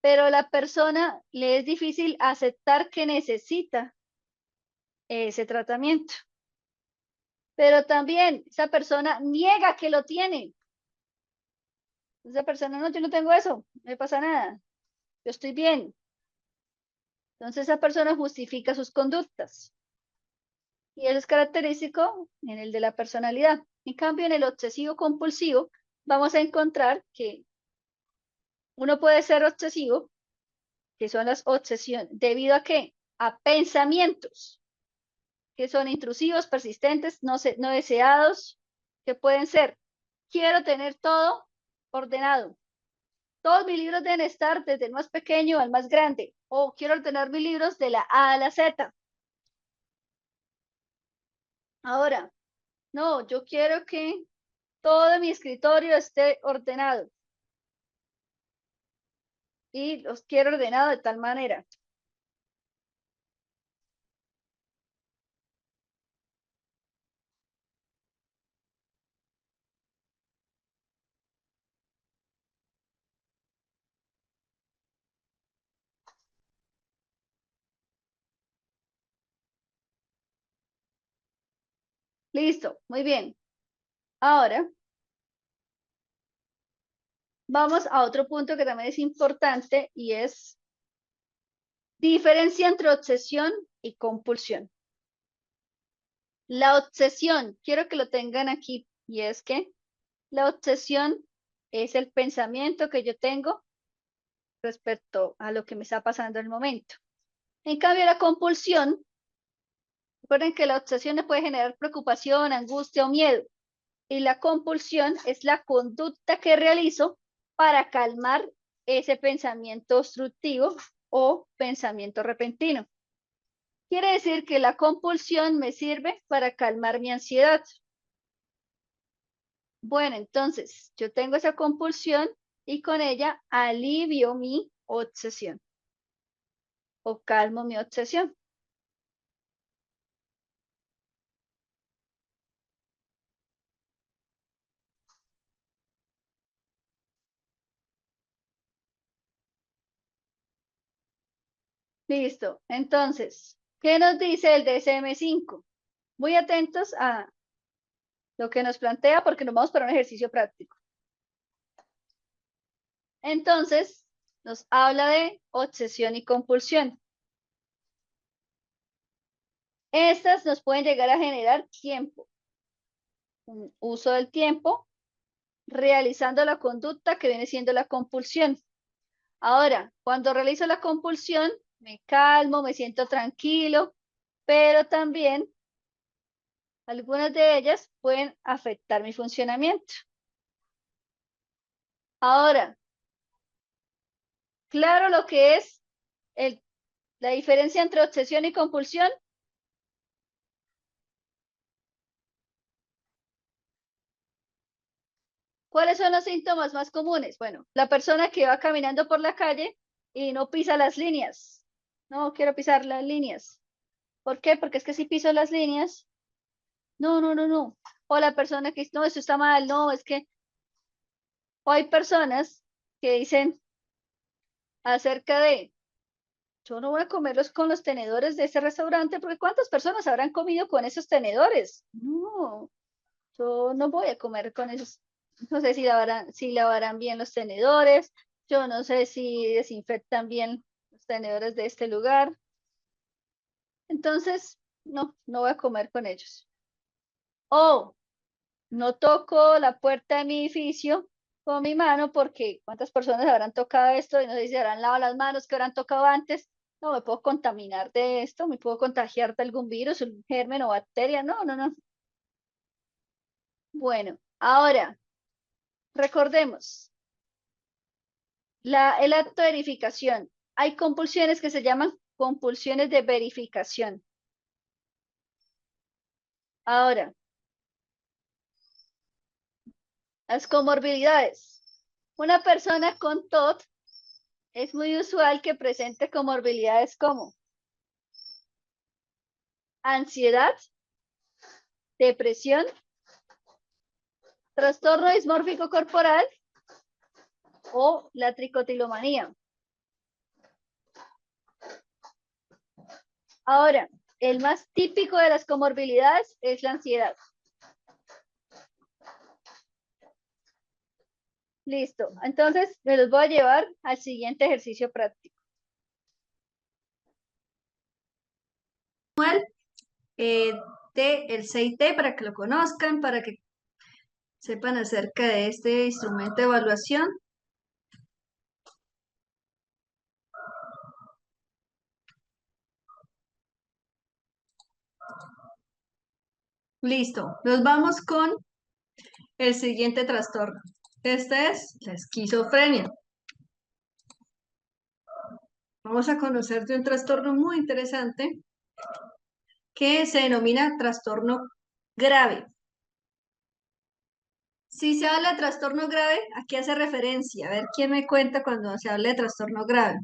pero la persona le es difícil aceptar que necesita ese tratamiento. Pero también esa persona niega que lo tiene. Esa persona, no, yo no tengo eso, no me pasa nada, yo estoy bien. Entonces esa persona justifica sus conductas. Y eso es característico en el de la personalidad. En cambio, en el obsesivo compulsivo, vamos a encontrar que uno puede ser obsesivo, que son las obsesiones, ¿debido a qué? A pensamientos que son intrusivos, persistentes, no deseados, que pueden ser, quiero tener todo ordenado. Todos mis libros deben estar desde el más pequeño al más grande, o quiero ordenar mis libros de la A a la Z. Ahora, no, yo quiero que todo mi escritorio esté ordenado y los quiero ordenado de tal manera. Listo, muy bien. Ahora vamos a otro punto que también es importante y es diferencia entre obsesión y compulsión. La obsesión, quiero que lo tengan aquí, y es que la obsesión es el pensamiento que yo tengo respecto a lo que me está pasando en el momento. En cambio, la compulsión, recuerden que la obsesión le puede generar preocupación, angustia o miedo. Y la compulsión es la conducta que realizo para calmar ese pensamiento obstructivo o pensamiento repentino. Quiere decir que la compulsión me sirve para calmar mi ansiedad. Bueno, entonces yo tengo esa compulsión y con ella alivio mi obsesión o calmo mi obsesión. Listo. Entonces, ¿qué nos dice el DSM-5? Muy atentos a lo que nos plantea porque nos vamos para un ejercicio práctico. Entonces, nos habla de obsesión y compulsión. Estas nos pueden llegar a generar tiempo, un uso del tiempo, realizando la conducta que viene siendo la compulsión. Ahora, cuando realizo la compulsión, me calmo, me siento tranquilo, pero también algunas de ellas pueden afectar mi funcionamiento. Ahora, claro lo que es la diferencia entre obsesión y compulsión. ¿Cuáles son los síntomas más comunes? Bueno, la persona que va caminando por la calle y no pisa las líneas. No quiero pisar las líneas. ¿Por qué? Porque es que si piso las líneas, no. O la persona que dice, no, eso está mal, no, es que... O hay personas que dicen acerca de, yo no voy a comerlos con los tenedores de ese restaurante, porque ¿cuántas personas habrán comido con esos tenedores? No, yo no voy a comer con esos. No sé si lavarán bien los tenedores, yo no sé si desinfectan bien los tenedores de este lugar. Entonces, no voy a comer con ellos. O no toco la puerta de mi edificio con mi mano porque ¿cuántas personas habrán tocado esto? Y no sé si se habrán lavado las manos que habrán tocado antes. No, me puedo contaminar de esto, me puedo contagiar de algún virus, un germen o bacteria. No. Bueno, ahora, recordemos, el acto de verificación. Hay compulsiones que se llaman compulsiones de verificación. Ahora, las comorbilidades. Una persona con TOT es muy usual que presente comorbilidades como ansiedad, depresión, trastorno dismórfico corporal o la tricotilomanía. Ahora, el más típico de las comorbilidades es la ansiedad. Listo. Entonces, me los voy a llevar al siguiente ejercicio práctico. El CIT, para que lo conozcan, para que sepan acerca de este instrumento de evaluación. Listo, nos vamos con el siguiente trastorno. Este es la esquizofrenia. Vamos a conocer de un trastorno muy interesante que se denomina trastorno grave. Si se habla de trastorno grave, ¿a qué hace referencia? A ver, ¿quién me cuenta cuando se habla de trastorno grave?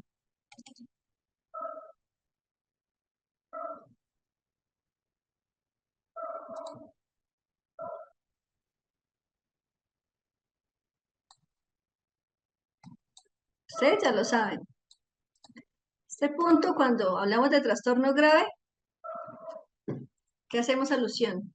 Ustedes ya lo saben. Este punto, cuando hablamos de trastorno grave, ¿qué hacemos alusión?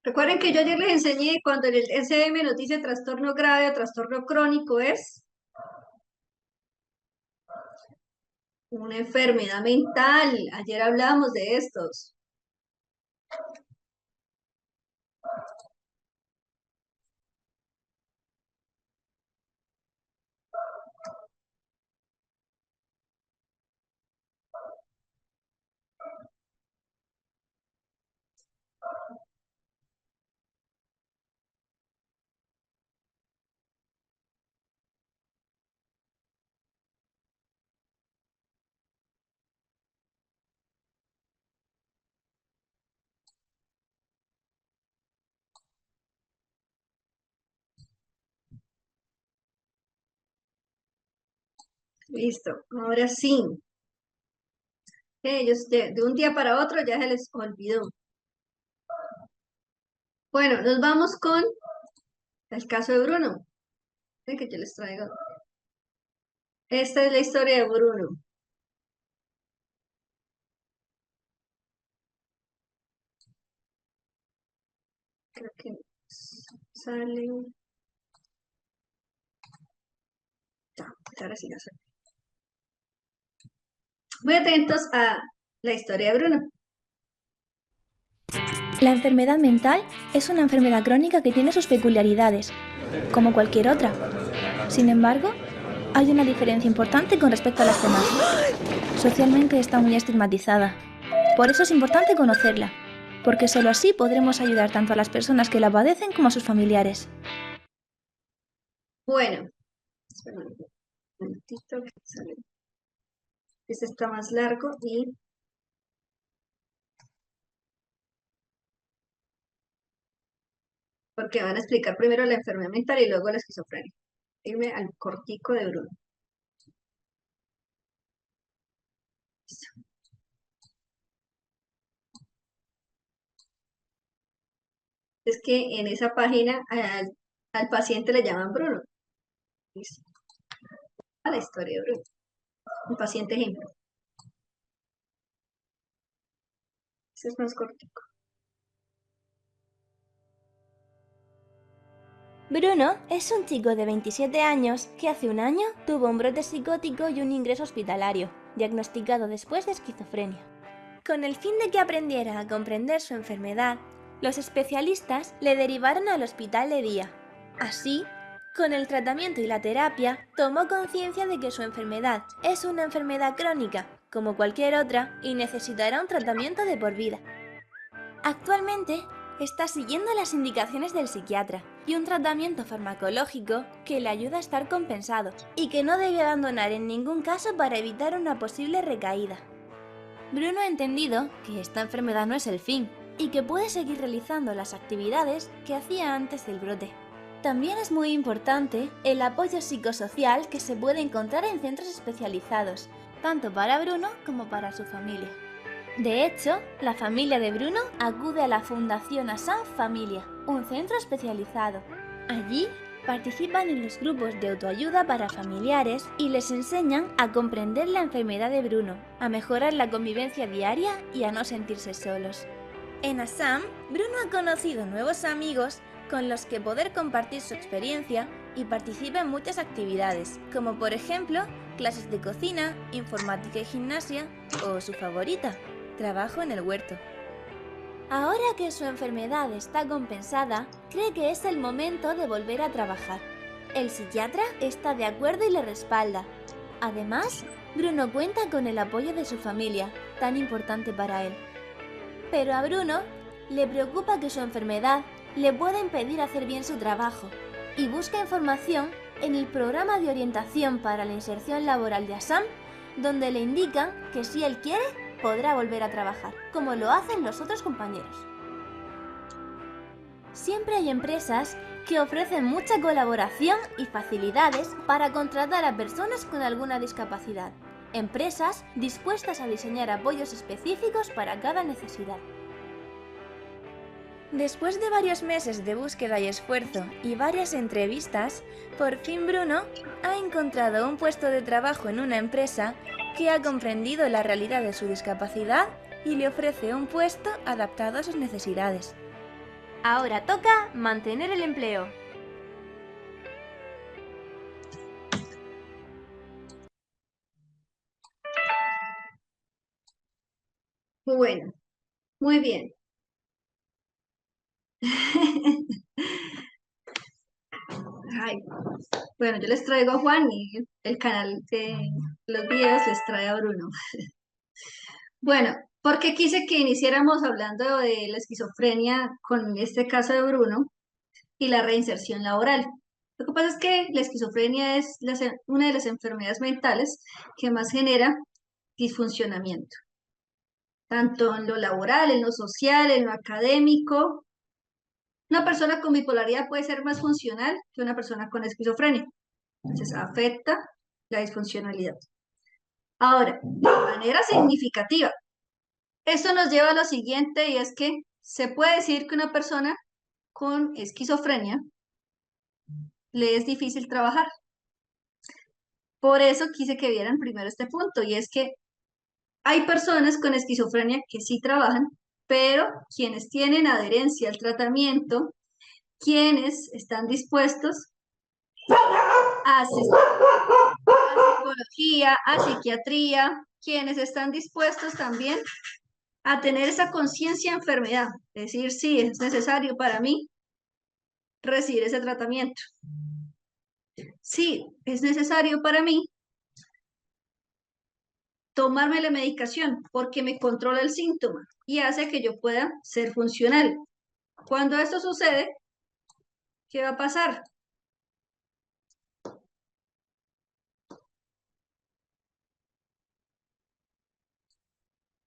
Recuerden que yo ayer les enseñé cuando en el SM nos dice trastorno grave o trastorno crónico es una enfermedad mental. Ayer hablamos de estos. Listo, ahora sí. Ellos de un día para otro ya se les olvidó. Bueno, nos vamos con el caso de Bruno. Que yo les traigo. Esta es la historia de Bruno. Creo que sale. Ya, ahora sí ya sale. Muy atentos a la historia de Bruno. La enfermedad mental es una enfermedad crónica que tiene sus peculiaridades, como cualquier otra. Sin embargo, hay una diferencia importante con respecto a las demás. Socialmente está muy estigmatizada. Por eso es importante conocerla, porque solo así podremos ayudar tanto a las personas que la padecen como a sus familiares. Bueno, espera un momentito que sale. Este está más largo y porque van a explicar primero la enfermedad mental y luego la esquizofrenia. Irme al cortico de Bruno. Listo. Es que en esa página al paciente le llaman Bruno. Listo. A la historia de Bruno. Un paciente ejemplo. Ese es más cortico. Bruno es un chico de 27 años que hace un año tuvo un brote psicótico y un ingreso hospitalario, diagnosticado después de esquizofrenia. Con el fin de que aprendiera a comprender su enfermedad, los especialistas le derivaron al hospital de día. Así, con el tratamiento y la terapia, tomó conciencia de que su enfermedad es una enfermedad crónica, como cualquier otra, y necesitará un tratamiento de por vida. Actualmente, está siguiendo las indicaciones del psiquiatra y un tratamiento farmacológico que le ayuda a estar compensado y que no debe abandonar en ningún caso para evitar una posible recaída. Bruno ha entendido que esta enfermedad no es el fin y que puede seguir realizando las actividades que hacía antes del brote. También es muy importante el apoyo psicosocial que se puede encontrar en centros especializados, tanto para Bruno como para su familia. De hecho, la familia de Bruno acude a la Fundación ASAM Familia, un centro especializado. Allí participan en los grupos de autoayuda para familiares y les enseñan a comprender la enfermedad de Bruno, a mejorar la convivencia diaria y a no sentirse solos. En ASAM, Bruno ha conocido nuevos amigos con los que poder compartir su experiencia y participa en muchas actividades, como por ejemplo clases de cocina, informática y gimnasia, o su favorita, trabajo en el huerto. Ahora que su enfermedad está compensada, cree que es el momento de volver a trabajar. El psiquiatra está de acuerdo y le respalda. Además, Bruno cuenta con el apoyo de su familia, tan importante para él. Pero a Bruno le preocupa que su enfermedad le pueda impedir hacer bien su trabajo y busca información en el programa de orientación para la inserción laboral de ASAM, donde le indican que si él quiere, podrá volver a trabajar, como lo hacen los otros compañeros. Siempre hay empresas que ofrecen mucha colaboración y facilidades para contratar a personas con alguna discapacidad. Empresas dispuestas a diseñar apoyos específicos para cada necesidad. Después de varios meses de búsqueda y esfuerzo y varias entrevistas, por fin Bruno ha encontrado un puesto de trabajo en una empresa que ha comprendido la realidad de su discapacidad y le ofrece un puesto adaptado a sus necesidades. Ahora toca mantener el empleo. Bueno, muy bien. Ay, bueno, yo les traigo a Juan y el canal de los videos les trae a Bruno. Bueno, porque quise que iniciáramos hablando de la esquizofrenia con este caso de Bruno y la reinserción laboral. Lo que pasa es que la esquizofrenia es una de las enfermedades mentales que más genera disfuncionamiento, tanto en lo laboral, en lo social, en lo académico. Una persona con bipolaridad puede ser más funcional que una persona con esquizofrenia. Entonces afecta la disfuncionalidad. Ahora, de manera significativa, esto nos lleva a lo siguiente y es que se puede decir que una persona con esquizofrenia le es difícil trabajar. Por eso quise que vieran primero este punto y es que hay personas con esquizofrenia que sí trabajan, pero quienes tienen adherencia al tratamiento, quienes están dispuestos a psicología, a psiquiatría, quienes están dispuestos también a tener esa conciencia de enfermedad, es decir, sí, es necesario para mí recibir ese tratamiento. sí, es necesario para mí tomarme la medicación porque me controla el síntoma y hace que yo pueda ser funcional. Cuando esto sucede, ¿qué va a pasar?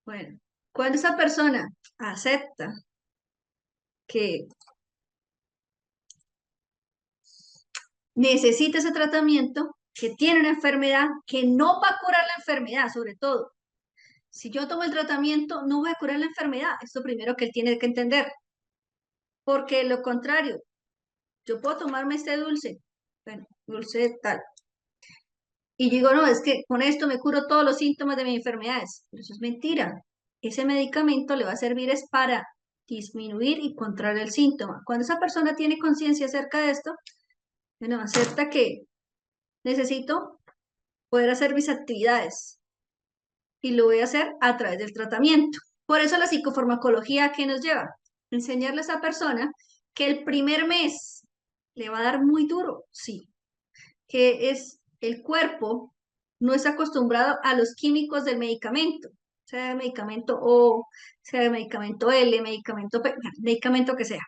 Bueno, cuando esa persona acepta que necesita ese tratamiento, que tiene una enfermedad, que no va a curar la enfermedad, sobre todo. Si yo tomo el tratamiento, no voy a curar la enfermedad. Es lo primero que él tiene que entender. Porque lo contrario, yo puedo tomarme este dulce, bueno, dulce tal. Y digo, no, es que con esto me curo todos los síntomas de mis enfermedades. Pero eso es mentira. Ese medicamento le va a servir es para disminuir y controlar el síntoma. Cuando esa persona tiene conciencia acerca de esto, bueno, acepta que necesito poder hacer mis actividades y lo voy a hacer a través del tratamiento. Por eso la psicofarmacología, ¿qué nos lleva? Enseñarle a esa persona que el primer mes le va a dar muy duro, sí, que es el cuerpo no está acostumbrado a los químicos del medicamento, sea medicamento O, sea medicamento L, medicamento P, medicamento que sea.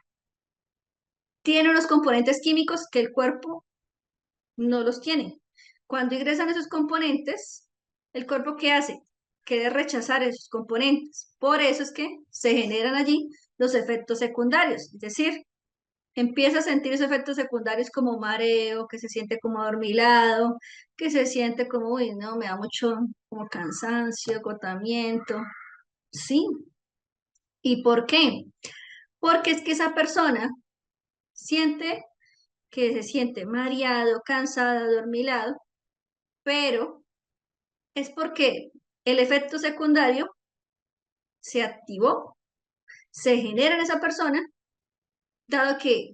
Tiene unos componentes químicos que el cuerpo no los tiene. Cuando ingresan esos componentes, ¿el cuerpo qué hace? Quiere rechazar esos componentes. Por eso es que se generan allí los efectos secundarios, es decir, empieza a sentir esos efectos secundarios como mareo, que se siente como adormilado, que se siente como, uy, no, me da mucho como cansancio, agotamiento. Sí. ¿Y por qué? Porque es que esa persona siente que se siente mareado, cansado, adormilado, pero es porque el efecto secundario se activó, se genera en esa persona, dado que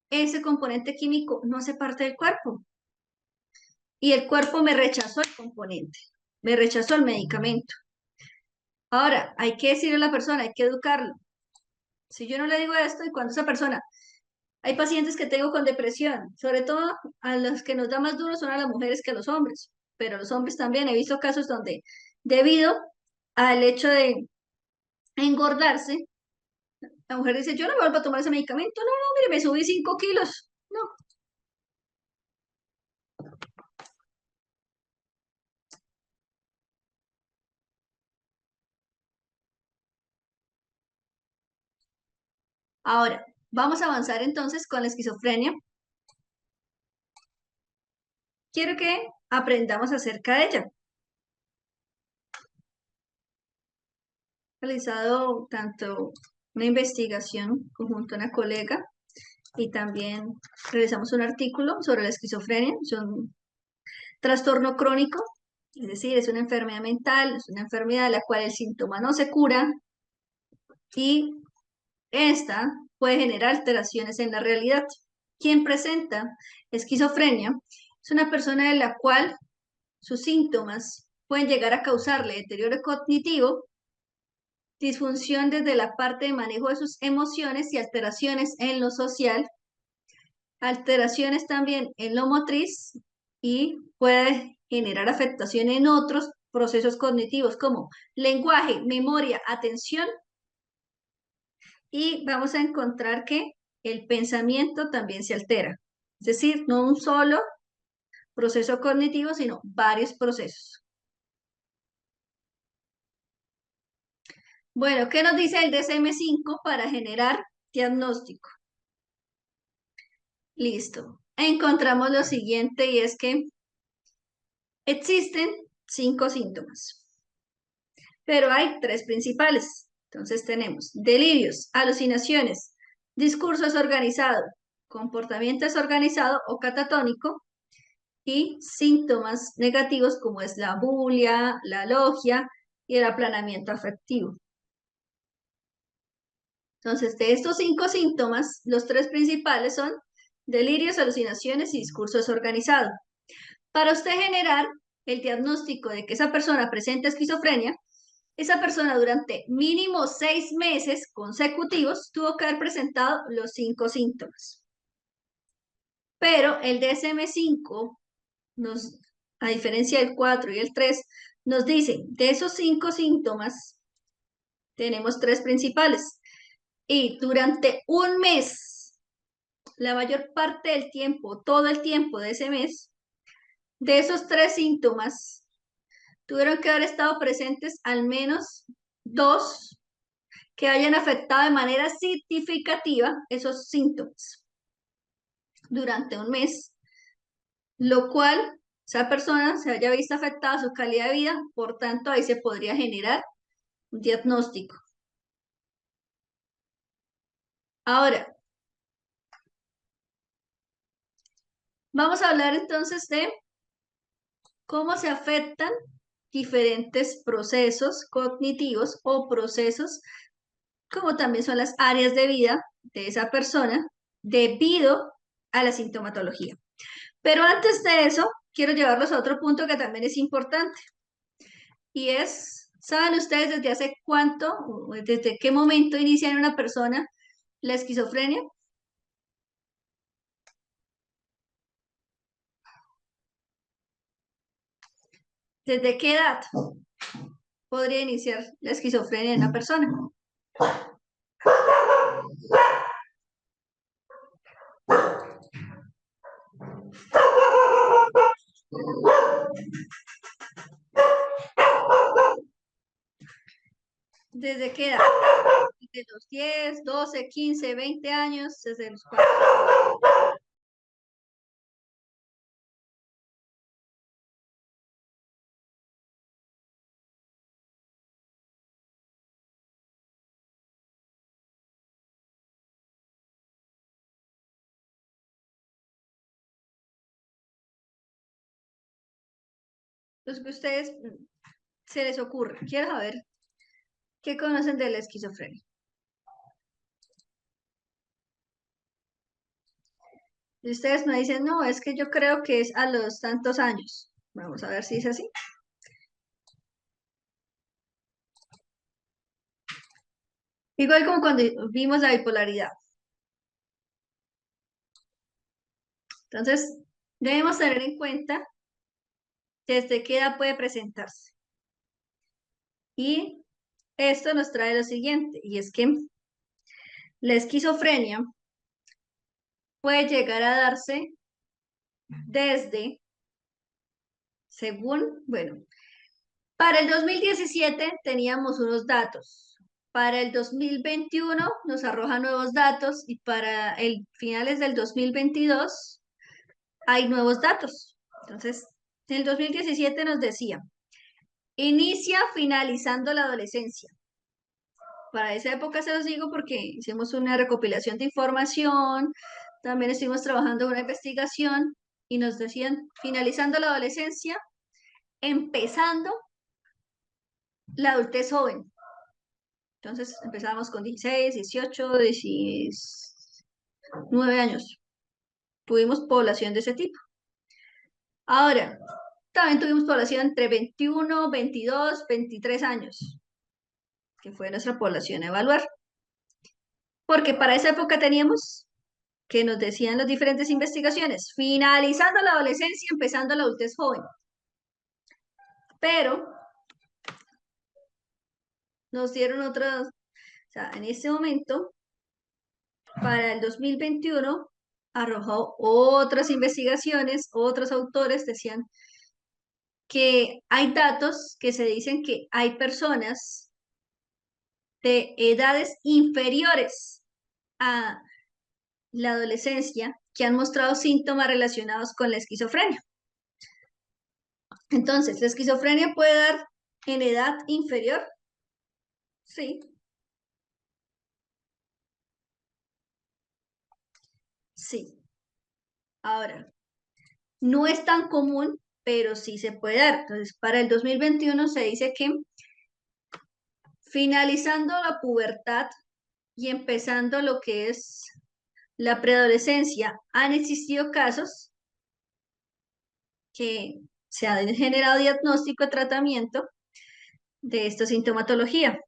ese componente químico no hace parte del cuerpo. Y el cuerpo me rechazó el componente, me rechazó el medicamento. Ahora, hay que decirle a la persona, hay que educarlo. Si yo no le digo esto, y cuando esa persona, hay pacientes que tengo con depresión, sobre todo a los que nos da más duro son a las mujeres que a los hombres, pero los hombres también, he visto casos donde debido al hecho de engordarse, la mujer dice, yo no me vuelvo a tomar ese medicamento, no, no, mire, me subí 5 kilos. No. Ahora, vamos a avanzar entonces con la esquizofrenia. Quiero que aprendamos acerca de ella. He realizado tanto una investigación conjunto a una colega y también realizamos un artículo sobre la esquizofrenia. Es un trastorno crónico, es decir, es una enfermedad mental, es una enfermedad de la cual el síntoma no se cura y esta puede generar alteraciones en la realidad. Quien presenta esquizofrenia es una persona de la cual sus síntomas pueden llegar a causarle deterioro cognitivo, disfunción desde la parte de manejo de sus emociones y alteraciones en lo social, alteraciones también en lo motriz y puede generar afectación en otros procesos cognitivos como lenguaje, memoria, atención y vamos a encontrar que el pensamiento también se altera. Es decir, no un solo proceso cognitivo, sino varios procesos. Bueno, ¿qué nos dice el DSM-5 para generar diagnóstico? Listo. Encontramos lo siguiente y es que existen 5 síntomas, pero hay 3 principales. Entonces tenemos delirios, alucinaciones, discurso desorganizado, comportamiento desorganizado o catatónico y síntomas negativos como es la bulia, la logia y el aplanamiento afectivo. Entonces, de estos 5 síntomas, los 3 principales son delirios, alucinaciones y discurso desorganizado. Para usted generar el diagnóstico de que esa persona presenta esquizofrenia, esa persona durante mínimo 6 meses consecutivos tuvo que haber presentado los 5 síntomas. Pero el DSM-5 a diferencia del 4 y el 3, nos dice, de esos 5 síntomas, tenemos 3 principales. Y durante un mes, la mayor parte del tiempo, todo el tiempo de ese mes, de esos 3 síntomas, tuvieron que haber estado presentes al menos 2 que hayan afectado de manera significativa esos síntomas durante un mes, lo cual esa persona se haya visto afectada su calidad de vida, por tanto ahí se podría generar un diagnóstico. Ahora, vamos a hablar entonces de cómo se afectan diferentes procesos cognitivos o procesos, como también son las áreas de vida de esa persona, debido a la sintomatología. Pero antes de eso, quiero llevarlos a otro punto que también es importante. Y es, ¿saben ustedes desde hace cuánto, o desde qué momento inicia en una persona la esquizofrenia? ¿Desde qué edad podría iniciar la esquizofrenia en una persona? ¿Desde qué edad? Desde los 10, 12, 15, 20 años, desde los 4. Los que a ustedes se les ocurre. Quiero saber qué conocen de la esquizofrenia. Y ustedes me dicen, no, es que yo creo que es a los tantos años. Vamos a ver si es así. Igual como cuando vimos la bipolaridad. Entonces, debemos tener en cuenta desde qué edad puede presentarse. Y esto nos trae lo siguiente, y es que la esquizofrenia puede llegar a darse desde, según, bueno, para el 2017 teníamos unos datos. Para el 2021 nos arroja nuevos datos y para el finales del 2022 hay nuevos datos. Entonces, en el 2017 nos decía, inicia finalizando la adolescencia. Para esa época se los digo porque hicimos una recopilación de información, también estuvimos trabajando en una investigación y nos decían finalizando la adolescencia, empezando la adultez joven. Entonces empezamos con 16, 18, 19 años. Tuvimos población de ese tipo. Ahora, también tuvimos población entre 21, 22, 23 años, que fue nuestra población a evaluar. Porque para esa época teníamos, que nos decían las diferentes investigaciones, finalizando la adolescencia, empezando la adultez joven. Pero nos dieron otras, o sea, en este momento, para el 2021, arrojó otras investigaciones, otros autores decían que hay datos que se dicen que hay personas de edades inferiores a la adolescencia que han mostrado síntomas relacionados con la esquizofrenia. Entonces, ¿la esquizofrenia puede dar en edad inferior? Sí. Sí. Ahora, no es tan común, pero sí se puede dar. Entonces, para el 2021 se dice que finalizando la pubertad y empezando lo que es la preadolescencia, han existido casos que se ha generado diagnóstico y tratamiento de esta sintomatología.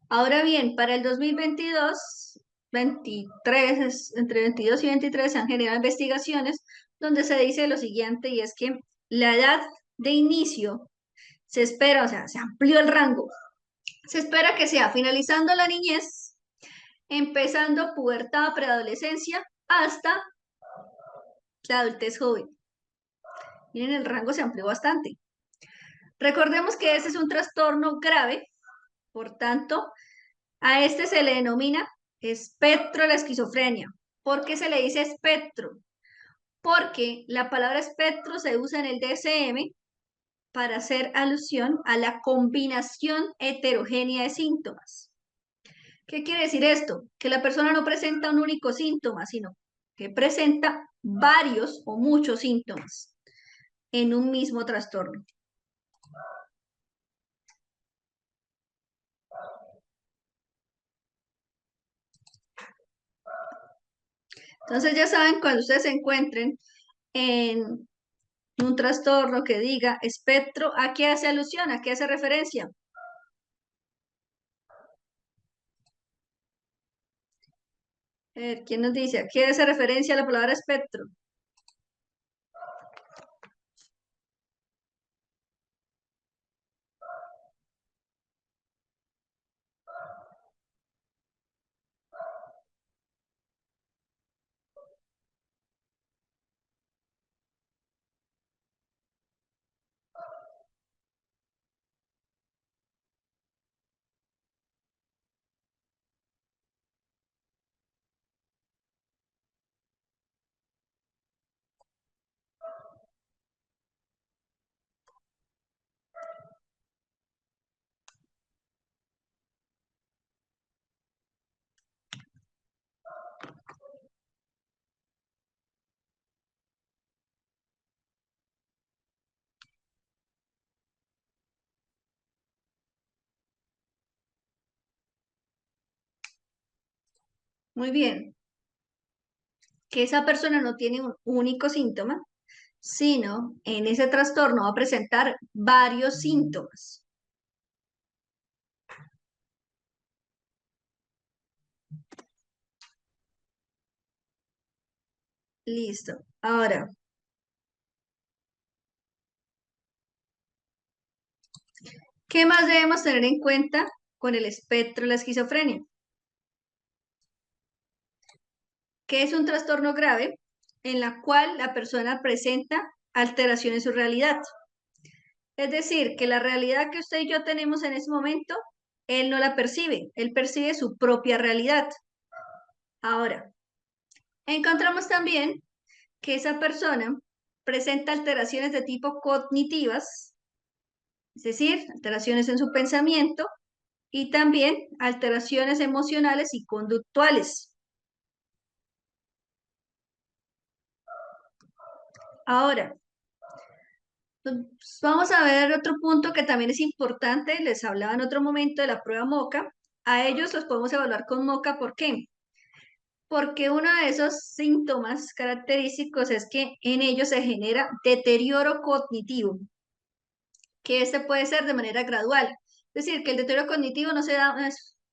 Ahora bien, para el 2022, 23, entre 22 y 23 se han generado investigaciones donde se dice lo siguiente, y es que la edad de inicio se espera, o sea, se amplió el rango. Se espera que sea finalizando la niñez, empezando pubertad, preadolescencia, hasta la adultez joven. Miren, el rango se amplió bastante. Recordemos que este es un trastorno grave, por tanto, a este se le denomina espectro de la esquizofrenia. ¿Por qué se le dice espectro? Porque la palabra espectro se usa en el DSM para hacer alusión a la combinación heterogénea de síntomas. ¿Qué quiere decir esto? Que la persona no presenta un único síntoma, sino que presenta varios o muchos síntomas en un mismo trastorno. Entonces ya saben, cuando ustedes se encuentren en un trastorno que diga espectro, ¿a qué hace alusión? ¿A qué hace referencia? ¿Quién nos dice? ¿A qué hace referencia la palabra espectro? Muy bien. Que esa persona no tiene un único síntoma, sino en ese trastorno va a presentar varios síntomas. Listo. Ahora, ¿qué más debemos tener en cuenta con el espectro de la esquizofrenia? Que es un trastorno grave en la cual la persona presenta alteraciones en su realidad. Es decir, que la realidad que usted y yo tenemos en ese momento, él no la percibe, él percibe su propia realidad. Ahora, encontramos también que esa persona presenta alteraciones de tipo cognitivas, es decir, alteraciones en su pensamiento y también alteraciones emocionales y conductuales. Ahora, vamos a ver otro punto que también es importante. Les hablaba en otro momento de la prueba MOCA. A ellos los podemos evaluar con MOCA. ¿Por qué? Porque uno de esos síntomas característicos es que en ellos se genera deterioro cognitivo, que este puede ser de manera gradual. Es decir, que el deterioro cognitivo no se da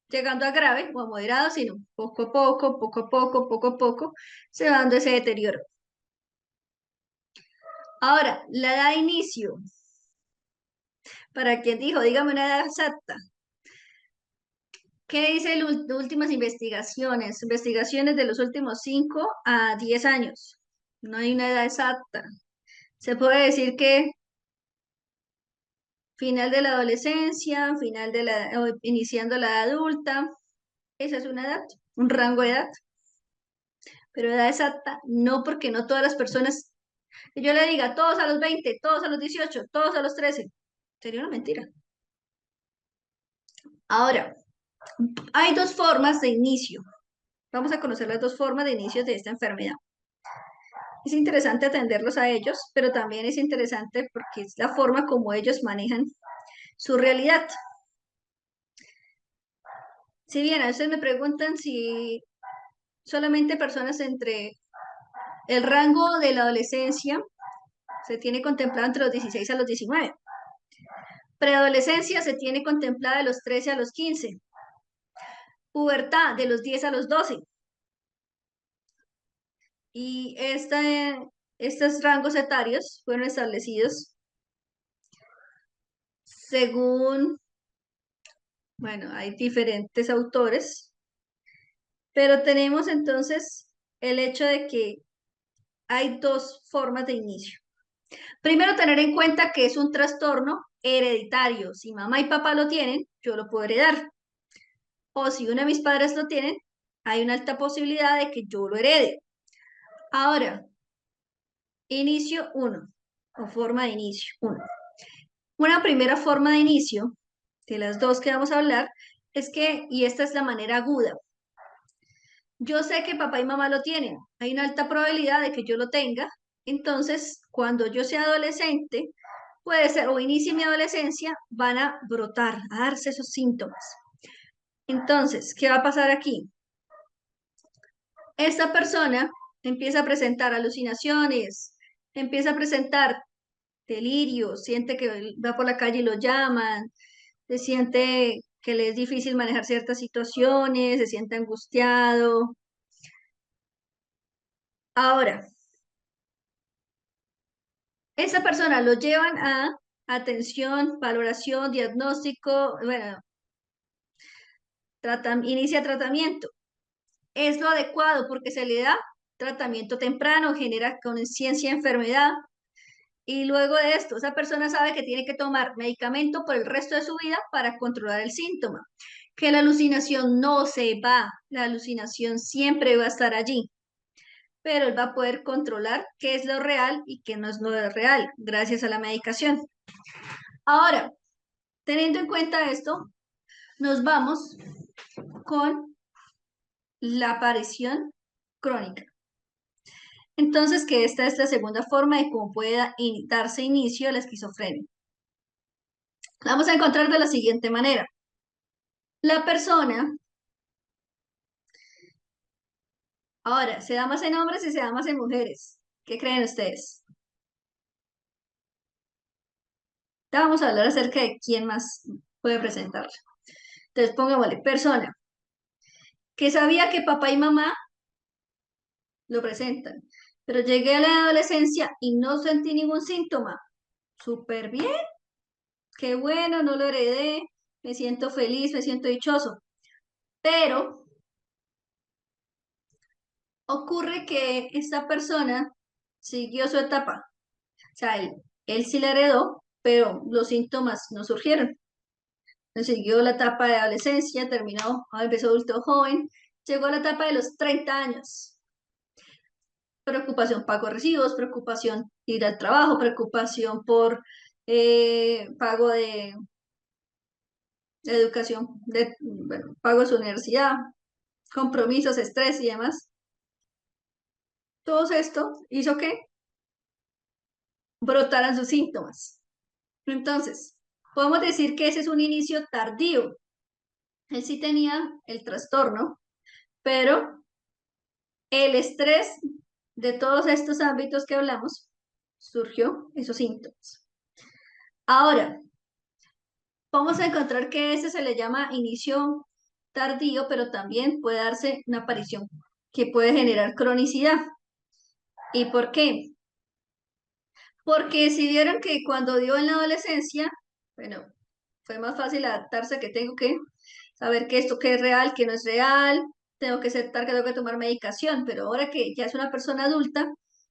llegando a grave o a moderado, sino poco a poco, poco a poco, poco a poco, se va dando ese deterioro. Ahora, la edad de inicio. Para quien dijo, dígame una edad exacta. ¿Qué dicen las últimas investigaciones? Investigaciones de los últimos 5 a 10 años. No hay una edad exacta. Se puede decir que final de la adolescencia, o iniciando la edad adulta. Esa es una edad, un rango de edad. Pero edad exacta, no, porque no todas las personas, que yo le diga todos a los 20, todos a los 18, todos a los 13, sería una mentira. Ahora, hay dos formas de inicio. Vamos a conocer las dos formas de inicio de esta enfermedad. Es interesante atenderlos a ellos, pero también es interesante porque es la forma como ellos manejan su realidad. Si bien a veces me preguntan si solamente personas entre el rango de la adolescencia se tiene contemplado entre los 16 a los 19. Preadolescencia se tiene contemplada de los 13 a los 15. Pubertad de los 10 a los 12. Y estos rangos etarios fueron establecidos según, bueno, hay diferentes autores, pero tenemos entonces el hecho de que hay dos formas de inicio. Primero, tener en cuenta que es un trastorno hereditario. Si mamá y papá lo tienen, yo lo puedo heredar. O si uno de mis padres lo tienen, hay una alta posibilidad de que yo lo herede. Ahora, inicio 1, o forma de inicio 1. Una primera forma de inicio, de las dos que vamos a hablar, es que, y esta es la manera aguda, yo sé que papá y mamá lo tienen, hay una alta probabilidad de que yo lo tenga, entonces cuando yo sea adolescente, puede ser, o inicie mi adolescencia, van a brotar, a darse esos síntomas. Entonces, ¿qué va a pasar aquí? Esta persona empieza a presentar alucinaciones, empieza a presentar delirio, siente que va por la calle y lo llaman, se siente que le es difícil manejar ciertas situaciones, se siente angustiado. Ahora, esa persona lo llevan a atención, valoración, diagnóstico, bueno, inicia tratamiento. Es lo adecuado porque se le da tratamiento temprano, genera conciencia de enfermedad. Y luego de esto, esa persona sabe que tiene que tomar medicamento por el resto de su vida para controlar el síntoma. Que la alucinación no se va, la alucinación siempre va a estar allí, pero él va a poder controlar qué es lo real y qué no es lo real, gracias a la medicación. Ahora, teniendo en cuenta esto, nos vamos con la aparición crónica. Entonces, que esta es la segunda forma de cómo puede darse inicio a la esquizofrenia. La vamos a encontrar de la siguiente manera. La persona, ahora, se da más en hombres y se da más en mujeres. ¿Qué creen ustedes? Ya vamos a hablar acerca de quién más puede presentarla. Entonces, pongámosle, persona que sabía que papá y mamá lo presentan, pero llegué a la adolescencia y no sentí ningún síntoma. Súper bien, qué bueno, no lo heredé, me siento feliz, me siento dichoso. Pero ocurre que esta persona siguió su etapa. O sea, él sí la heredó, pero los síntomas no surgieron. Siguió la etapa de adolescencia, terminó, empezó adulto joven, llegó a la etapa de los 30 años. Preocupación pago recibos, preocupación ir al trabajo, preocupación por pago de educación, bueno, pago de su universidad, compromisos, estrés y demás. Todo esto hizo que brotaran sus síntomas. Entonces, podemos decir que ese es un inicio tardío. Él sí tenía el trastorno, pero el estrés de todos estos ámbitos que hablamos surgió esos síntomas. Ahora, vamos a encontrar que ese se le llama inicio tardío, pero también puede darse una aparición que puede generar cronicidad. ¿Y por qué? Porque si vieron que cuando dio en la adolescencia, bueno, fue más fácil adaptarse a que tengo que saber que esto que es real, que no es real, tengo que aceptar que tengo que tomar medicación, pero ahora que ya es una persona adulta,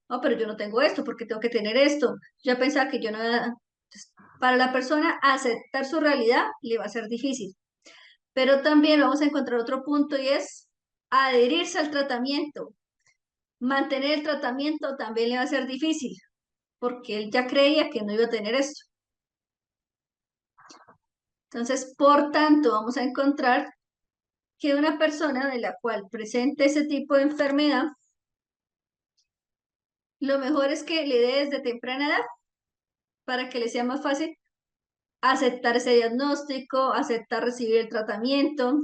no, pero yo no tengo esto, porque tengo que tener esto. Ya pensaba que yo no... Entonces, para la persona aceptar su realidad le va a ser difícil. Pero también vamos a encontrar otro punto y es adherirse al tratamiento. Mantener el tratamiento también le va a ser difícil, porque él ya creía que no iba a tener esto. Entonces, por tanto, vamos a encontrar que una persona de la cual presente ese tipo de enfermedad, lo mejor es que le dé desde temprana edad para que le sea más fácil aceptar ese diagnóstico, aceptar recibir el tratamiento.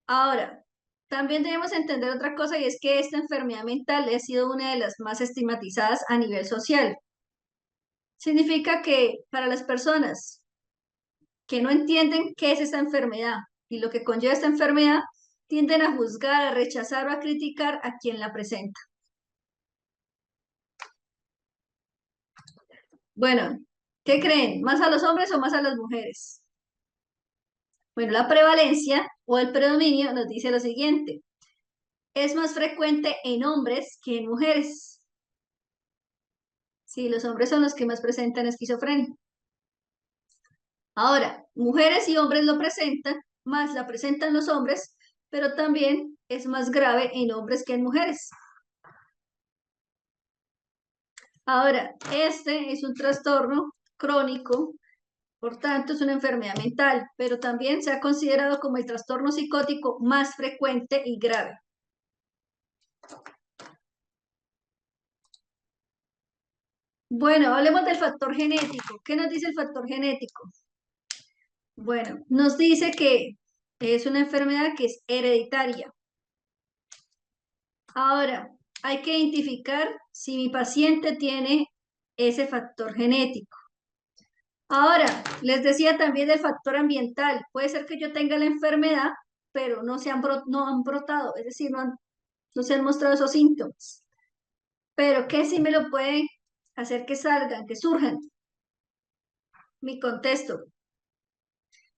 Ahora, también debemos entender otra cosa y es que esta enfermedad mental ha sido una de las más estigmatizadas a nivel social. Significa que para las personas que no entienden qué es esta enfermedad y lo que conlleva esta enfermedad, tienden a juzgar, a rechazar o a criticar a quien la presenta. Bueno, ¿qué creen? ¿Más a los hombres o más a las mujeres? Bueno, la prevalencia o el predominio nos dice lo siguiente. Es más frecuente en hombres que en mujeres. Sí, los hombres son los que más presentan esquizofrenia. Ahora, mujeres y hombres lo presentan, más la presentan los hombres, pero también es más grave en hombres que en mujeres. Ahora, este es un trastorno crónico, por tanto es una enfermedad mental, pero también se ha considerado como el trastorno psicótico más frecuente y grave. Bueno, hablemos del factor genético. ¿Qué nos dice el factor genético? Bueno, nos dice que es una enfermedad que es hereditaria. Ahora, hay que identificar si mi paciente tiene ese factor genético. Ahora, les decía también del factor ambiental. Puede ser que yo tenga la enfermedad, pero no han brotado, es decir, no se han mostrado esos síntomas. Pero que sí me lo puede hacer que salgan, que surjan. Mi contexto.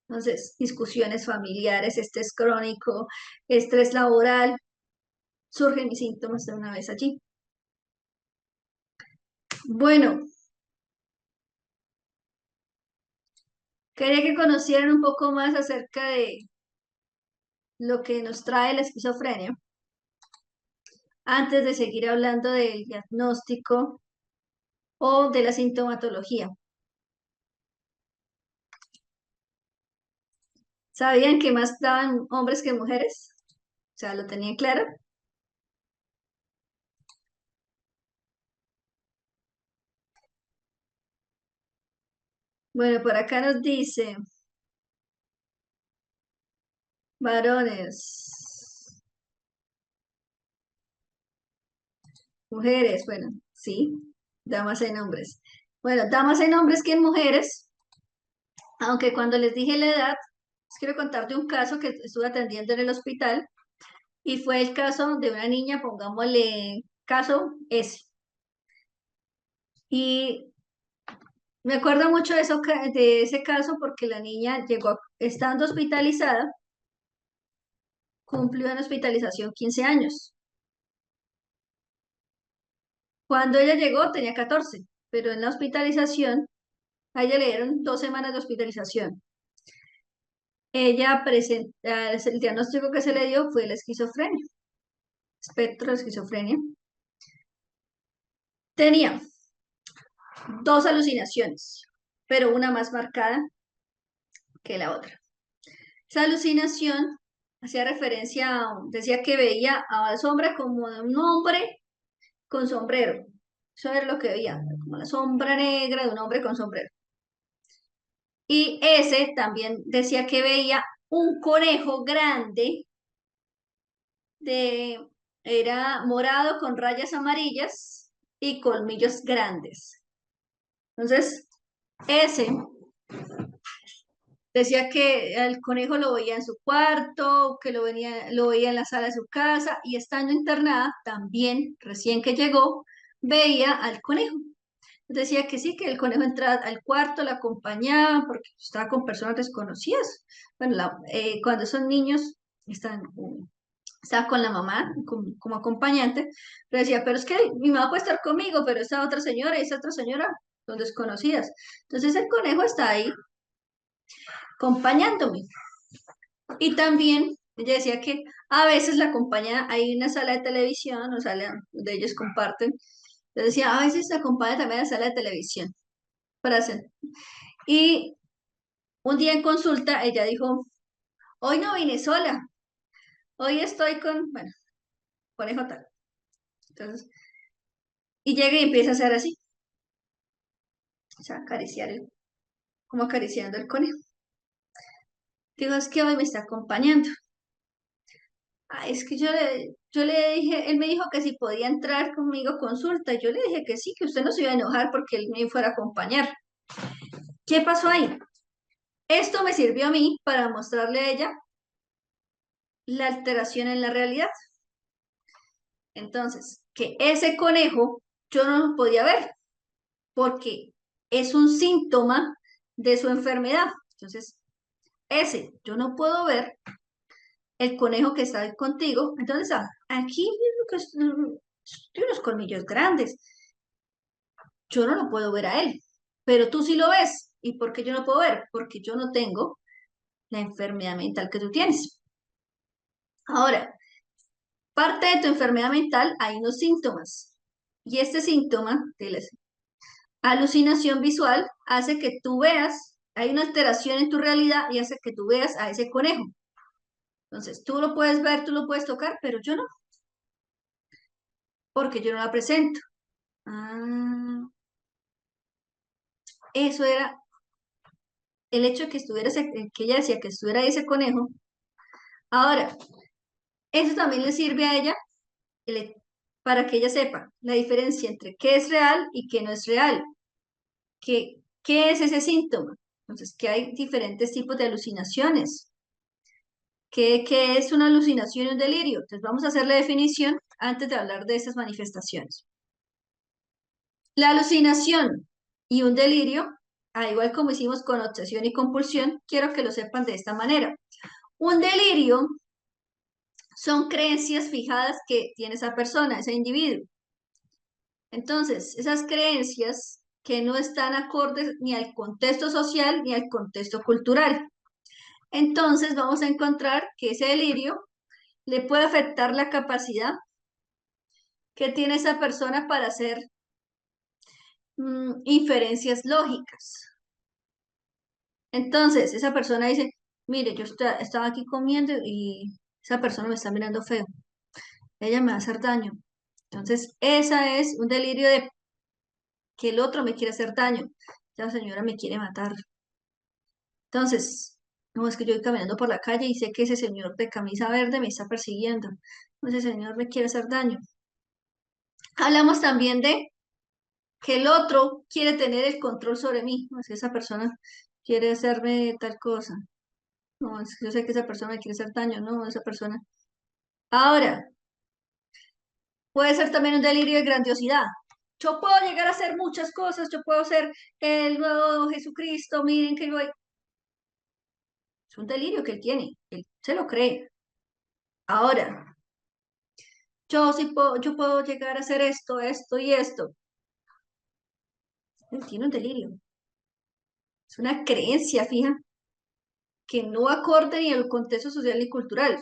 Entonces, discusiones familiares, estrés crónico, estrés laboral, surgen mis síntomas de una vez allí. Bueno, quería que conocieran un poco más acerca de lo que nos trae la esquizofrenia, antes de seguir hablando del diagnóstico o de la sintomatología. ¿Sabían que más daban hombres que mujeres? O sea, ¿lo tenían claro? Bueno, por acá nos dice, varones, mujeres, bueno, sí, damas en hombres. Bueno, damas en hombres que en mujeres, aunque cuando les dije la edad, les quiero contarte un caso que estuve atendiendo en el hospital y fue el caso de una niña, pongámosle caso S. Y me acuerdo mucho de ese caso porque la niña llegó estando hospitalizada, cumplió en hospitalización 15 años. Cuando ella llegó tenía 14, pero en la hospitalización, a ella le dieron 2 semanas de hospitalización. Ella presenta, el diagnóstico que se le dio fue la esquizofrenia, espectro de esquizofrenia. Tenía 2 alucinaciones, pero una más marcada que la otra. Esa alucinación hacía referencia, decía que veía a la sombra como de un hombre con sombrero. Eso era lo que veía, como la sombra negra de un hombre con sombrero. Y ese también decía que veía un conejo grande, era morado con rayas amarillas y colmillos grandes. Entonces, ese decía que el conejo lo veía en su cuarto, que lo veía en la sala de su casa y estando internada, también recién que llegó, veía al conejo. Decía que sí, que el conejo entraba al cuarto, la acompañaba porque estaba con personas desconocidas. Bueno, cuando son niños, estaba con la mamá como acompañante, pero decía, pero es que mi mamá puede estar conmigo, pero esa otra señora y esa otra señora son desconocidas. Entonces el conejo está ahí acompañándome. Y también ella decía que a veces la acompaña, hay una sala de televisión, o sala donde ellos comparten. Entonces decía, a veces la acompaña también a la sala de televisión para hacer. Y un día en consulta ella dijo, hoy no vine sola, hoy estoy con, bueno, conejo tal. Entonces, y llega y empieza a hacer así, o sea, como acariciando el conejo. Digo, es que hoy me está acompañando. Ah, es que yo le dije, él me dijo que si podía entrar conmigo a consulta. Yo le dije que sí, que usted no se iba a enojar porque él me fuera a acompañar. ¿Qué pasó ahí? Esto me sirvió a mí para mostrarle a ella la alteración en la realidad. Entonces, que ese conejo yo no lo podía ver porque es un síntoma de su enfermedad. Entonces, yo no puedo ver el conejo que está contigo. Entonces, aquí tiene unos colmillos grandes. Yo no lo puedo ver a él, pero tú sí lo ves. ¿Y por qué yo no puedo ver? Porque yo no tengo la enfermedad mental que tú tienes. Ahora, parte de tu enfermedad mental hay unos síntomas. Y este síntoma de la alucinación visual hace que tú veas, hay una alteración en tu realidad y hace que tú veas a ese conejo. Entonces, tú lo puedes ver, tú lo puedes tocar, pero yo no, porque yo no la presento. Ah, eso era el hecho de que estuviera, que ella decía que estuviera ese conejo. Ahora, eso también le sirve a ella para que ella sepa la diferencia entre qué es real y qué no es real. ¿Qué es ese síntoma? Entonces, que hay diferentes tipos de alucinaciones. ¿Qué es una alucinación y un delirio? Entonces, vamos a hacer la definición antes de hablar de esas manifestaciones. La alucinación y un delirio, al igual como hicimos con obsesión y compulsión, quiero que lo sepan de esta manera. Un delirio son creencias fijadas que tiene esa persona, ese individuo. Entonces, esas creencias que no están acordes ni al contexto social ni al contexto cultural. Entonces, vamos a encontrar que ese delirio le puede afectar la capacidad que tiene esa persona para hacer inferencias lógicas. Entonces, esa persona dice, mire, yo estaba aquí comiendo y esa persona me está mirando feo. Ella me va a hacer daño. Entonces, esa es un delirio de que el otro me quiere hacer daño. La señora me quiere matar. Entonces, no, es que yo voy caminando por la calle y sé que ese señor de camisa verde me está persiguiendo. Ese señor me quiere hacer daño. Hablamos también de que el otro quiere tener el control sobre mí. No, es que esa persona quiere hacerme tal cosa. No, es que yo sé que esa persona me quiere hacer daño, no, esa persona. Ahora, puede ser también un delirio de grandiosidad. Yo puedo llegar a hacer muchas cosas, yo puedo ser el nuevo Jesucristo, miren que voy. Es un delirio que él tiene, él se lo cree. Ahora, yo puedo llegar a hacer esto, esto y esto. Él tiene un delirio. Es una creencia fija que no acorde ni al contexto social ni cultural.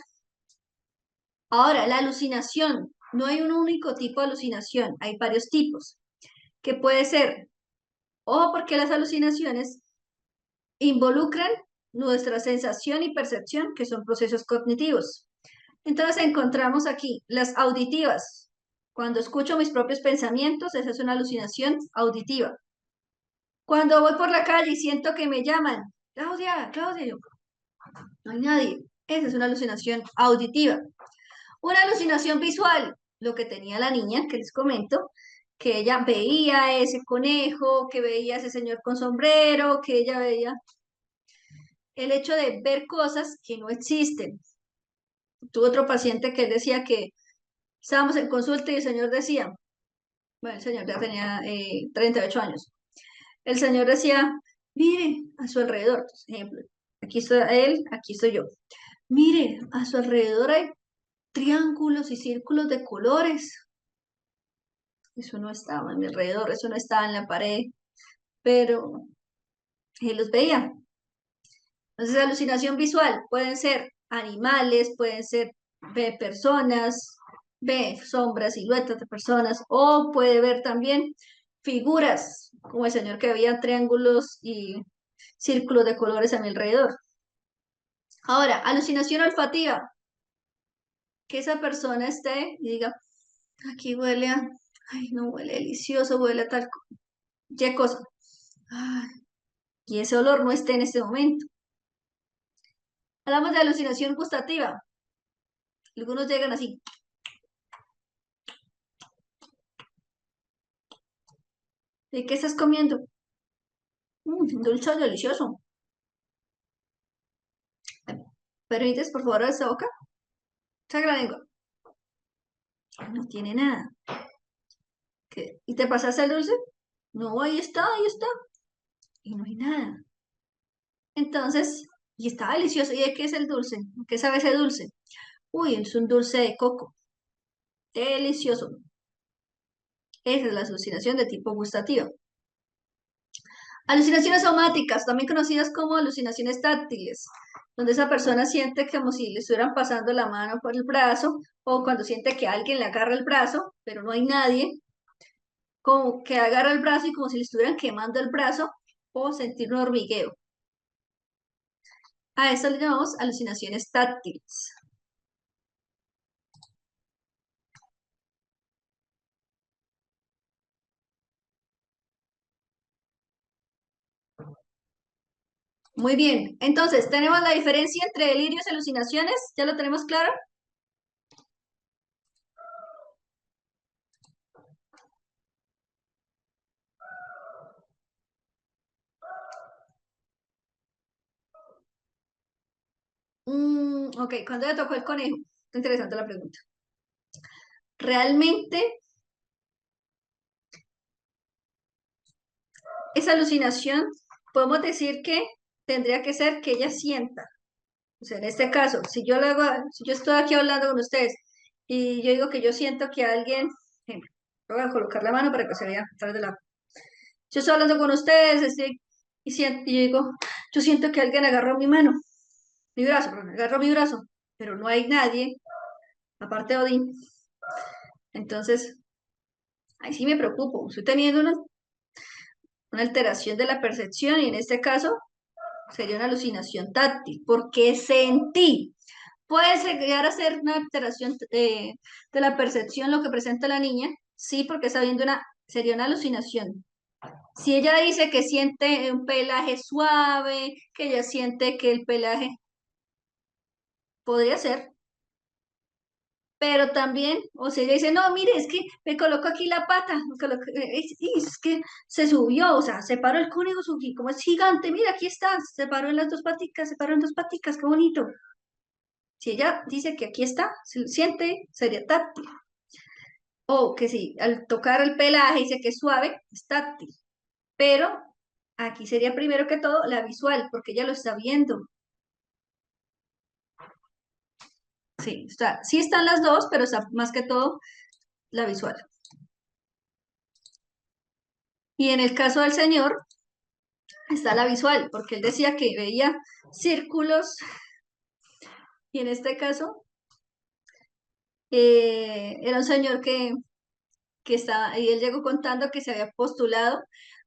Ahora, la alucinación. No hay un único tipo de alucinación, hay varios tipos. Que puede ser, ojo, porque las alucinaciones involucran nuestra sensación y percepción, que son procesos cognitivos. Entonces encontramos aquí las auditivas. Cuando escucho mis propios pensamientos, esa es una alucinación auditiva. Cuando voy por la calle y siento que me llaman, Claudia, Claudia, yo, no hay nadie. Esa es una alucinación auditiva. Una alucinación visual, lo que tenía la niña, que les comento, que ella veía ese conejo, que veía ese señor con sombrero, que ella veía el hecho de ver cosas que no existen. Tuve otro paciente que él decía que estábamos en consulta y el señor decía, bueno, el señor ya tenía 38 años, el señor decía, mire a su alrededor, por ejemplo, aquí está él, aquí estoy yo, mire, a su alrededor hay triángulos y círculos de colores. Eso no estaba en mi alrededor, eso no estaba en la pared, pero él los veía. Entonces, alucinación visual pueden ser animales, pueden ser personas, ve sombras, siluetas de personas, o puede ver también figuras, como el señor que veía triángulos y círculos de colores a mi alrededor. Ahora, alucinación olfativa, que esa persona esté y diga, aquí huele a, ay, no huele delicioso, huele a tal cosa. Ay, y ese olor no esté en este momento. Hablamos de alucinación gustativa. Algunos llegan así. ¿De qué estás comiendo? Dulce delicioso. ¿Permites, por favor, esa boca? Saca la lengua. No tiene nada. ¿Y te pasaste el dulce? No, ahí está, ahí está. y no hay nada. Entonces, y estaba delicioso. ¿Y de qué es el dulce? ¿Qué sabe ese dulce? Uy, es un dulce de coco. Delicioso. Esa es la alucinación de tipo gustativo. Alucinaciones somáticas, también conocidas como alucinaciones táctiles, donde esa persona siente como si le estuvieran pasando la mano por el brazo, o cuando siente que alguien le agarra el brazo, pero no hay nadie, como que agarra el brazo y como si le estuvieran quemando el brazo, o sentir un hormigueo. A eso le llamamos alucinaciones táctiles. Muy bien, entonces tenemos la diferencia entre delirios y alucinaciones, ¿ya lo tenemos claro? Ok, ¿cuándo le tocó el conejo? Está interesante la pregunta. Realmente, esa alucinación, podemos decir que tendría que ser que ella sienta. O sea, en este caso, si yo estoy aquí hablando con ustedes y yo digo que yo siento que alguien, ejemplo, voy a colocar la mano para que se vea a través de la. Yo estoy hablando con ustedes, y yo digo, yo siento que alguien agarró mi mano, mi brazo, perdón, agarró mi brazo, pero no hay nadie, aparte de Odín. Entonces, ahí sí me preocupo. Estoy teniendo una alteración de la percepción y en este caso sería una alucinación táctil, porque sentí. Puede llegar a ser una alteración de la percepción lo que presenta la niña, sí, porque sería una alucinación. Si ella dice que siente un pelaje suave, que ella siente que el pelaje podría ser, pero también, o sea, ella dice, no, mire, es que me coloco aquí la pata, es que se subió, o sea, se paró el conejo, como es gigante, mira, aquí está, se paró en las dos paticas, se paró en dos paticas, qué bonito. Si ella dice que aquí está, se lo siente, sería táctil. O que si al tocar el pelaje dice que es suave, es táctil. Pero aquí sería primero que todo la visual, porque ella lo está viendo. Sí están las dos, pero está más que todo la visual. Y en el caso del señor, está la visual, porque él decía que veía círculos, y en este caso era un señor que estaba, y él llegó contando que se había postulado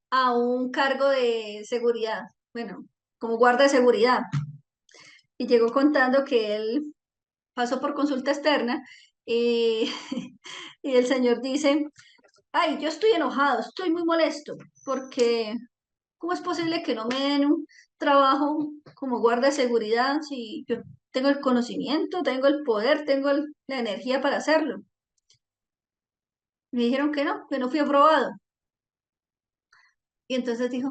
a un cargo de seguridad, bueno, como guarda de seguridad, y llegó contando que él pasó por consulta externa y, y el señor dice, ay, yo estoy enojado, estoy muy molesto, porque ¿cómo es posible que no me den un trabajo como guarda de seguridad si yo tengo el conocimiento, tengo el poder, tengo la energía para hacerlo? Me dijeron que no fui aprobado. Y entonces dijo,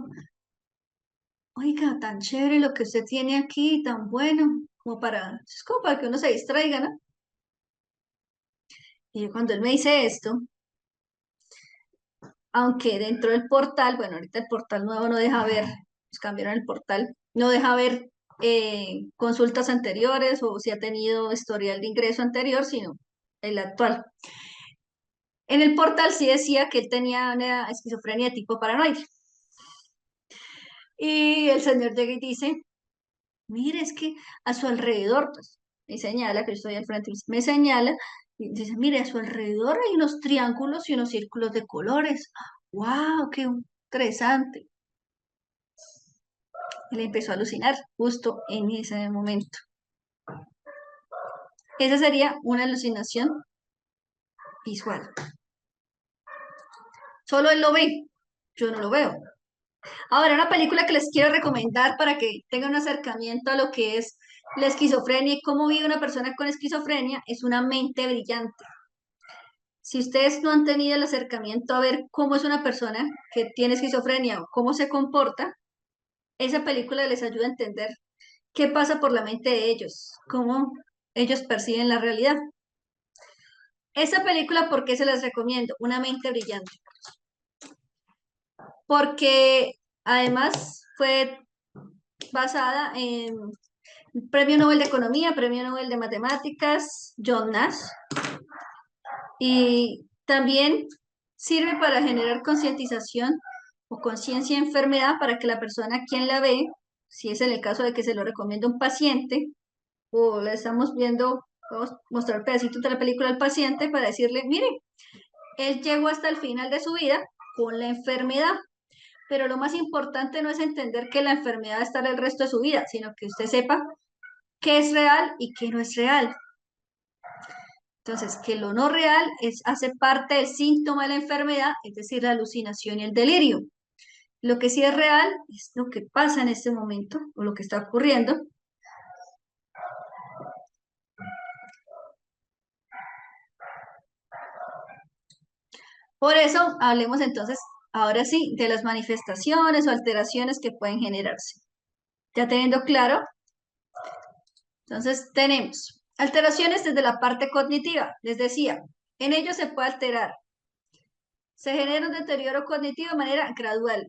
oiga, tan chévere lo que usted tiene aquí, tan bueno, es como para que uno se distraiga, ¿no? Y yo cuando él me dice esto, aunque dentro del portal, bueno, ahorita el portal nuevo no deja ver, pues cambiaron el portal, no deja ver consultas anteriores o si ha tenido historial de ingreso anterior, sino el actual. En el portal sí decía que él tenía una esquizofrenia de tipo paranoide. Y el señor llega y dice, mire, es que a su alrededor, pues, me señala, que yo estoy al frente, me señala, y dice, mire, a su alrededor hay unos triángulos y unos círculos de colores. ¡Wow! ¡Qué interesante! Él empezó a alucinar justo en ese momento. Esa sería una alucinación visual. Solo él lo ve, yo no lo veo. Ahora, una película que les quiero recomendar para que tengan un acercamiento a lo que es la esquizofrenia y cómo vive una persona con esquizofrenia es Una mente brillante. Si ustedes no han tenido el acercamiento a ver cómo es una persona que tiene esquizofrenia o cómo se comporta, esa película les ayuda a entender qué pasa por la mente de ellos, cómo ellos perciben la realidad. Esa película, ¿por qué se las recomiendo? Una mente brillante. Porque Además, fue basada en Premio Nobel de Economía, Premio Nobel de Matemáticas, John Nash, y también sirve para generar concientización o conciencia de enfermedad para que la persona quien la ve, si es en el caso de que se lo recomienda un paciente, o le estamos viendo, vamos a mostrar pedacitos de la película al paciente para decirle, mire, él llegó hasta el final de su vida con la enfermedad, pero lo más importante no es entender que la enfermedad estará el resto de su vida, sino que usted sepa qué es real y qué no es real. Entonces, que lo no real hace parte del síntoma de la enfermedad, es decir, la alucinación y el delirio. Lo que sí es real es lo que pasa en este momento o lo que está ocurriendo. Por eso, hablemos entonces, ahora sí, de las manifestaciones o alteraciones que pueden generarse. Ya teniendo claro, entonces tenemos alteraciones desde la parte cognitiva. Les decía, en ellos se puede alterar. Se genera un deterioro cognitivo de manera gradual.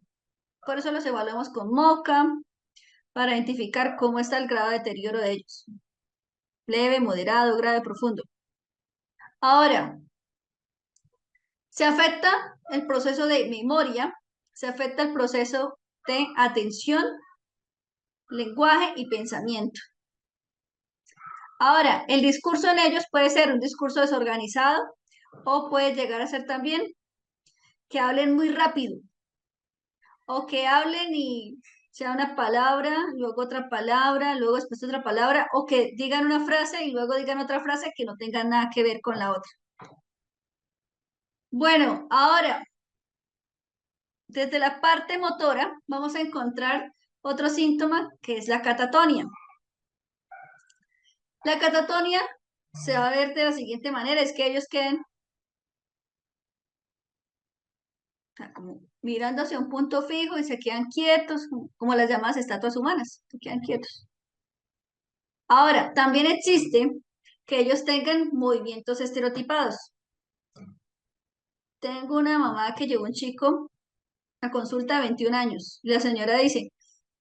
Por eso los evaluamos con MoCA, para identificar cómo está el grado de deterioro de ellos. Leve, moderado, grave, profundo. Ahora, se afecta el proceso de memoria, se afecta el proceso de atención, lenguaje y pensamiento. Ahora, el discurso en ellos puede ser un discurso desorganizado o puede llegar a ser también que hablen muy rápido o que hablen y sea una palabra, luego otra palabra, luego después otra palabra, o que digan una frase y luego digan otra frase que no tenga nada que ver con la otra. Bueno, ahora, desde la parte motora vamos a encontrar otro síntoma que es la catatonia. La catatonia se va a ver de la siguiente manera, es que ellos queden como mirando hacia un punto fijo y se quedan quietos, como las llamadas estatuas humanas, se quedan quietos. Ahora, también existe que ellos tengan movimientos estereotipados. Tengo una mamá que llevó un chico a consulta de 21 años. Y la señora dice,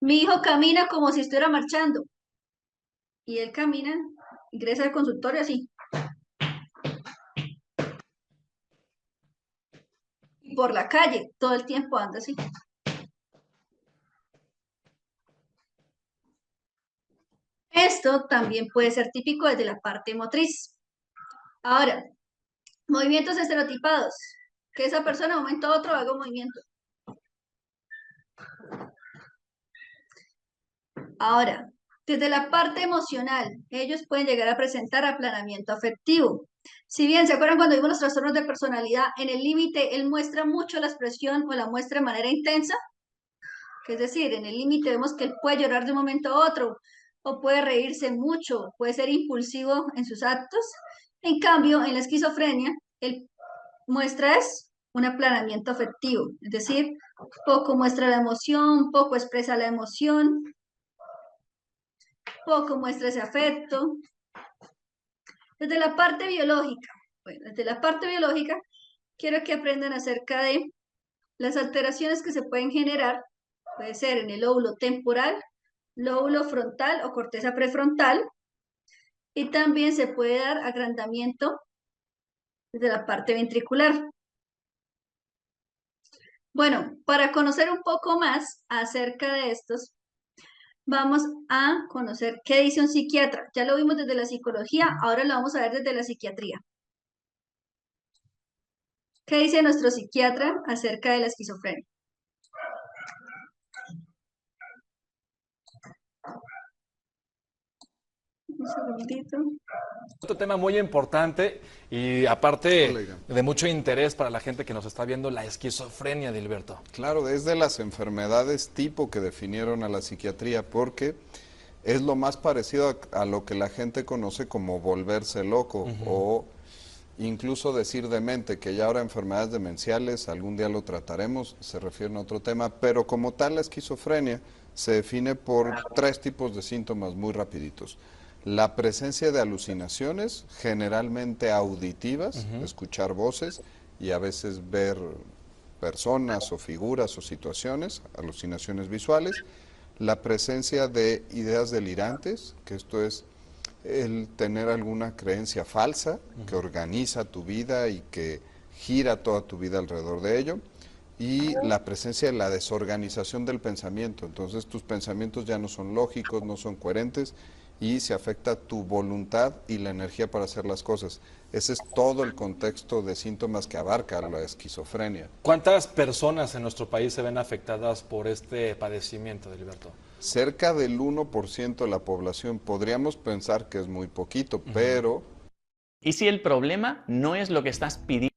mi hijo camina como si estuviera marchando. Y él camina, ingresa al consultorio así. Y por la calle, todo el tiempo anda así. Esto también puede ser típico desde la parte motriz. Ahora, movimientos estereotipados. Que esa persona de un momento a otro haga un movimiento. Ahora, desde la parte emocional, ellos pueden llegar a presentar aplanamiento afectivo. Si bien, ¿se acuerdan cuando vimos los trastornos de personalidad? En el límite, él muestra mucho la expresión o la muestra de manera intensa. Es decir, en el límite vemos que él puede llorar de un momento a otro, o puede reírse mucho, puede ser impulsivo en sus actos. En cambio, en la esquizofrenia, él muestra un aplanamiento afectivo. Es decir, poco muestra la emoción, poco expresa la emoción, poco muestra ese afecto. Desde la parte biológica, quiero que aprendan acerca de las alteraciones que se pueden generar, puede ser en el lóbulo temporal, lóbulo frontal o corteza prefrontal, y también se puede dar agrandamiento desde la parte ventricular. Bueno, para conocer un poco más acerca de estos, vamos a conocer qué dice un psiquiatra. Ya lo vimos desde la psicología, ahora lo vamos a ver desde la psiquiatría. ¿Qué dice nuestro psiquiatra acerca de la esquizofrenia? Un segundito. Otro tema muy importante y aparte de mucho interés para la gente que nos está viendo, la esquizofrenia, Dilberto. Claro, es de las enfermedades tipo que definieron a la psiquiatría porque es lo más parecido a lo que la gente conoce como volverse loco o incluso decir demente, que ya ahora enfermedades demenciales, algún día lo trataremos, se refieren a otro tema, pero como tal la esquizofrenia se define por 3 tipos de síntomas muy rapiditos. La presencia de alucinaciones, generalmente auditivas, escuchar voces y a veces ver personas o figuras o situaciones, alucinaciones visuales, la presencia de ideas delirantes, que esto es el tener alguna creencia falsa que organiza tu vida y que gira toda tu vida alrededor de ello, y la presencia de la desorganización del pensamiento. Entonces tus pensamientos ya no son lógicos, no son coherentes y se afecta tu voluntad y la energía para hacer las cosas. Ese es todo el contexto de síntomas que abarca la esquizofrenia. ¿Cuántas personas en nuestro país se ven afectadas por este padecimiento, Edilberto? Cerca del 1% de la población. Podríamos pensar que es muy poquito, pero... ¿Y si el problema no es lo que estás pidiendo?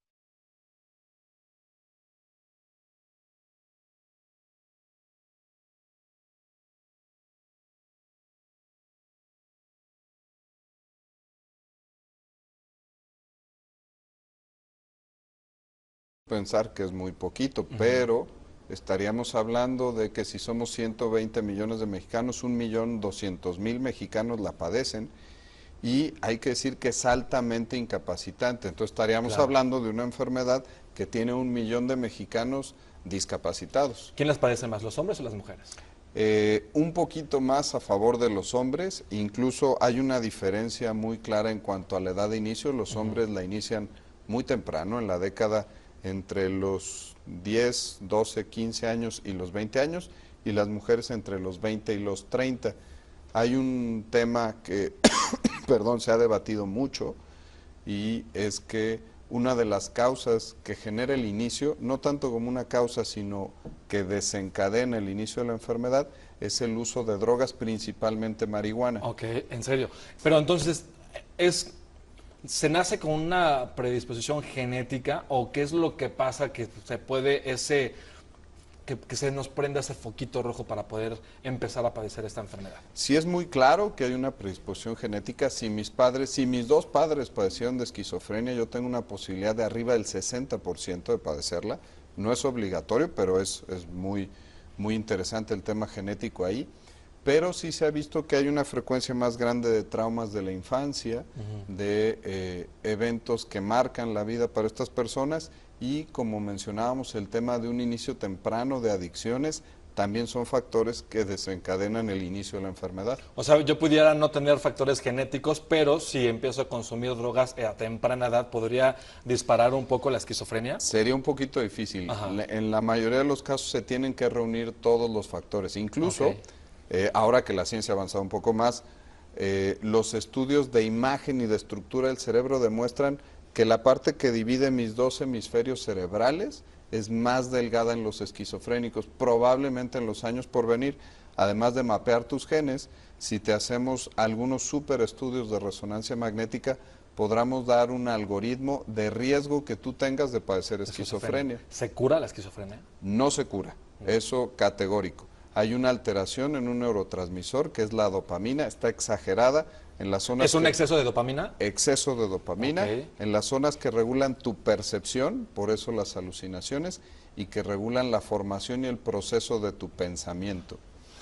pensar que es muy poquito, pero estaríamos hablando de que si somos 120 millones de mexicanos, 1.200.000 mexicanos la padecen, y hay que decir que es altamente incapacitante. Entonces estaríamos hablando de una enfermedad que tiene 1 millón de mexicanos discapacitados. ¿Quién las padece más, los hombres o las mujeres? Un poquito más a favor de los hombres, incluso hay una diferencia muy clara en cuanto a la edad de inicio. Los hombres la inician muy temprano, en la década entre los 10, 12, 15 años y los 20 años, y las mujeres entre los 20 y los 30. Hay un tema que, perdón, se ha debatido mucho, y es que una de las causas que genera el inicio, no tanto como una causa, sino que desencadena el inicio de la enfermedad, es el uso de drogas, principalmente marihuana. Ok, en serio. Pero entonces, ¿se nace con una predisposición genética o qué es lo que pasa que se puede que se nos prenda ese foquito rojo para poder empezar a padecer esta enfermedad? Sí, es muy claro que hay una predisposición genética. Si mis dos padres padecieron de esquizofrenia, yo tengo una posibilidad de arriba del 60% de padecerla. No es obligatorio, pero es muy, muy interesante el tema genético ahí. Pero sí se ha visto que hay una frecuencia más grande de traumas de la infancia, de eventos que marcan la vida para estas personas, y como mencionábamos, el tema de un inicio temprano de adicciones también son factores que desencadenan el inicio de la enfermedad. O sea, yo pudiera no tener factores genéticos, pero si empiezo a consumir drogas a temprana edad, ¿podría disparar un poco la esquizofrenia? Sería un poquito difícil. En la mayoría de los casos se tienen que reunir todos los factores, incluso... ahora que la ciencia ha avanzado un poco más, los estudios de imagen y de estructura del cerebro demuestran que la parte que divide mis dos hemisferios cerebrales es más delgada en los esquizofrénicos, probablemente en los años por venir. Además de mapear tus genes, si te hacemos algunos super estudios de resonancia magnética, podremos dar un algoritmo de riesgo que tú tengas de padecer esquizofrenia. ¿Se cura la esquizofrenia? No se cura, eso categórico. Hay una alteración en un neurotransmisor que es la dopamina, está exagerada en las zonas... ¿Es un exceso de dopamina? Exceso de dopamina, en las zonas que regulan tu percepción, por eso las alucinaciones, y que regulan la formación y el proceso de tu pensamiento.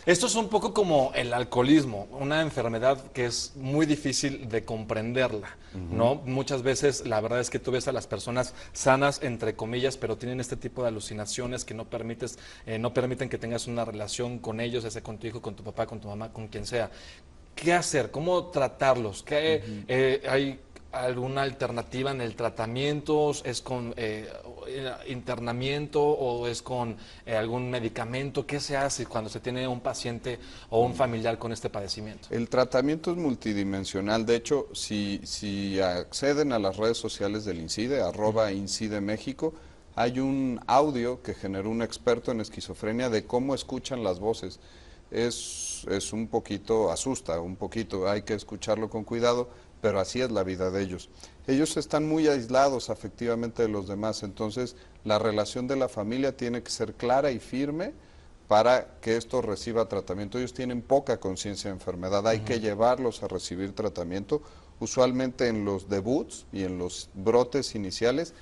Esto es un poco como el alcoholismo, una enfermedad que es muy difícil de comprenderla, ¿no? Muchas veces la verdad es que tú ves a las personas sanas, entre comillas, pero tienen este tipo de alucinaciones que no permiten que tengas una relación con ellos, ya sea con tu hijo, con tu papá, con tu mamá, con quien sea. ¿Qué hacer? ¿Cómo tratarlos? ¿Hay alguna alternativa en el tratamiento? ¿Es con internamiento o es con algún medicamento? ¿Qué se hace cuando se tiene un paciente o un familiar con este padecimiento? El tratamiento es multidimensional. De hecho, si acceden a las redes sociales del INCIDE, @INCIDE México, hay un audio que generó un experto en esquizofrenia de cómo escuchan las voces. Es un poquito, asusta un poquito, hay que escucharlo con cuidado, pero así es la vida de ellos. Ellos están muy aislados afectivamente de los demás, entonces la relación de la familia tiene que ser clara y firme para que esto reciba tratamiento. Ellos tienen poca conciencia de enfermedad, hay que llevarlos a recibir tratamiento. Usualmente en los debuts y en los brotes iniciales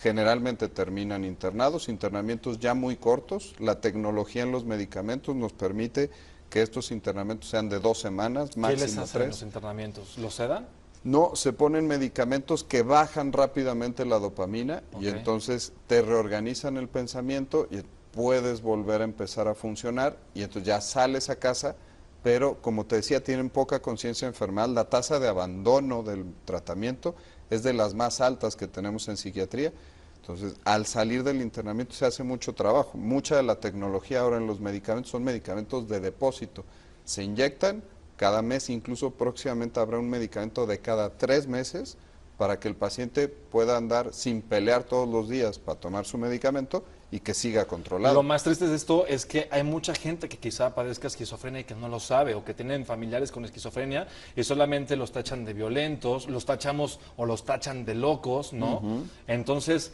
generalmente terminan internamientos ya muy cortos. La tecnología en los medicamentos nos permite que estos internamientos sean de 2 semanas, máximo 3. ¿Qué les hacen los internamientos? ¿Los sedan? No, se ponen medicamentos que bajan rápidamente la dopamina y Ok. entonces te reorganizan el pensamiento y puedes volver a empezar a funcionar y entonces ya sales a casa, pero como te decía, tienen poca conciencia enfermal. La tasa de abandono del tratamiento es de las más altas que tenemos en psiquiatría. Entonces, al salir del internamiento se hace mucho trabajo. Mucha de la tecnología ahora en los medicamentos son medicamentos de depósito. Se inyectan cada mes, incluso próximamente habrá un medicamento de cada 3 meses para que el paciente pueda andar sin pelear todos los días para tomar su medicamento y que siga controlado. Lo más triste de esto es que hay mucha gente que quizá padezca esquizofrenia y que no lo sabe, o que tienen familiares con esquizofrenia y solamente los tachan de violentos, los tachamos o los tachan de locos, ¿no? Entonces,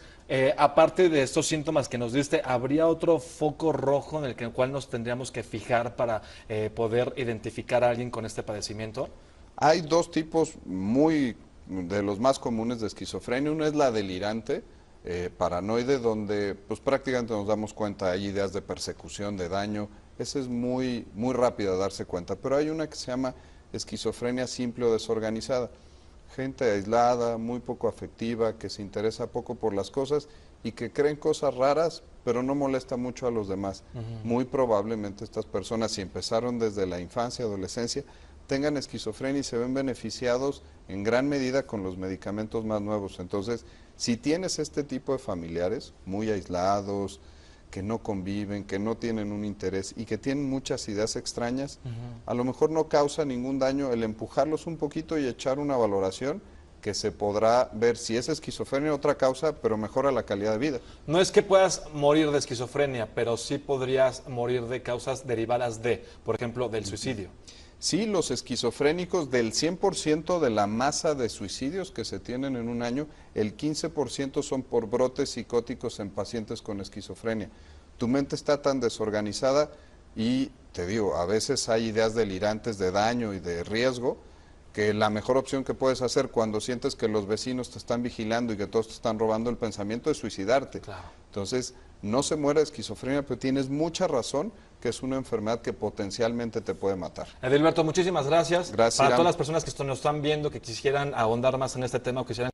aparte de estos síntomas que nos diste, ¿habría otro foco rojo en el cual nos tendríamos que fijar para poder identificar a alguien con este padecimiento? Hay dos tipos muy de los más comunes de esquizofrenia. Uno es la delirante, paranoide, donde pues prácticamente nos damos cuenta, hay ideas de persecución, de daño. Esa es muy, muy rápida darse cuenta. Pero hay una que se llama esquizofrenia simple o desorganizada. Gente aislada, muy poco afectiva, que se interesa poco por las cosas y que creen cosas raras, pero no molesta mucho a los demás. Muy probablemente estas personas, si empezaron desde la infancia, adolescencia, tengan esquizofrenia y se ven beneficiados en gran medida con los medicamentos más nuevos. Entonces, si tienes este tipo de familiares muy aislados, que no conviven, que no tienen un interés y que tienen muchas ideas extrañas, a lo mejor no causa ningún daño el empujarlos un poquito y echar una valoración que se podrá ver si es esquizofrenia o otra causa, pero mejora la calidad de vida. No es que puedas morir de esquizofrenia, pero sí podrías morir de causas derivadas de, por ejemplo, del suicidio. Sí, los esquizofrénicos, del 100% de la masa de suicidios que se tienen en un año, el 15% son por brotes psicóticos en pacientes con esquizofrenia. Tu mente está tan desorganizada y, te digo, a veces hay ideas delirantes de daño y de riesgo, que la mejor opción que puedes hacer cuando sientes que los vecinos te están vigilando y que todos te están robando el pensamiento es suicidarte. Claro. Entonces, no se muere de esquizofrenia, pero tienes mucha razón que es una enfermedad que potencialmente te puede matar. Edilberto, muchísimas gracias. Gracias, Para Iram. todas las personas que nos están viendo, que quisieran ahondar más en este tema o quisieran...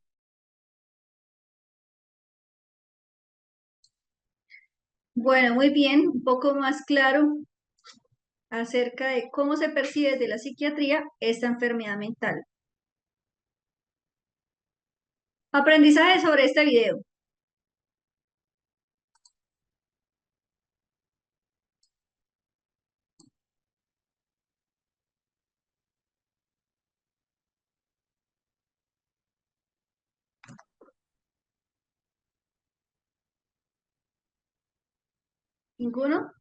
Bueno, muy bien, un poco más claro acerca de cómo se percibe desde la psiquiatría esta enfermedad mental. Aprendizaje sobre este video. ¿Ninguno?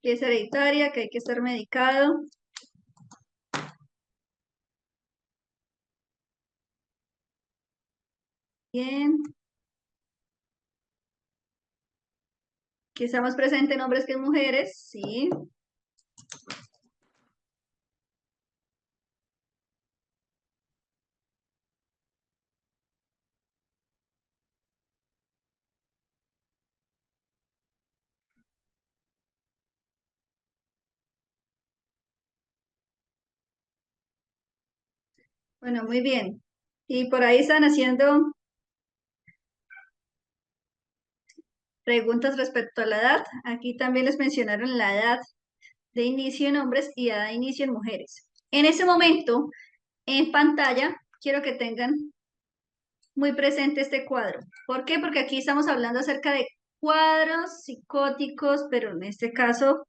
Que es hereditaria, que hay que estar medicado. Bien. Que está más presente en hombres que en mujeres, sí. Bueno, muy bien. Y por ahí están haciendo preguntas respecto a la edad. Aquí también les mencionaron la edad de inicio en hombres y edad de inicio en mujeres. En ese momento, en pantalla, quiero que tengan muy presente este cuadro. ¿Por qué? Porque aquí estamos hablando acerca de cuadros psicóticos, pero en este caso,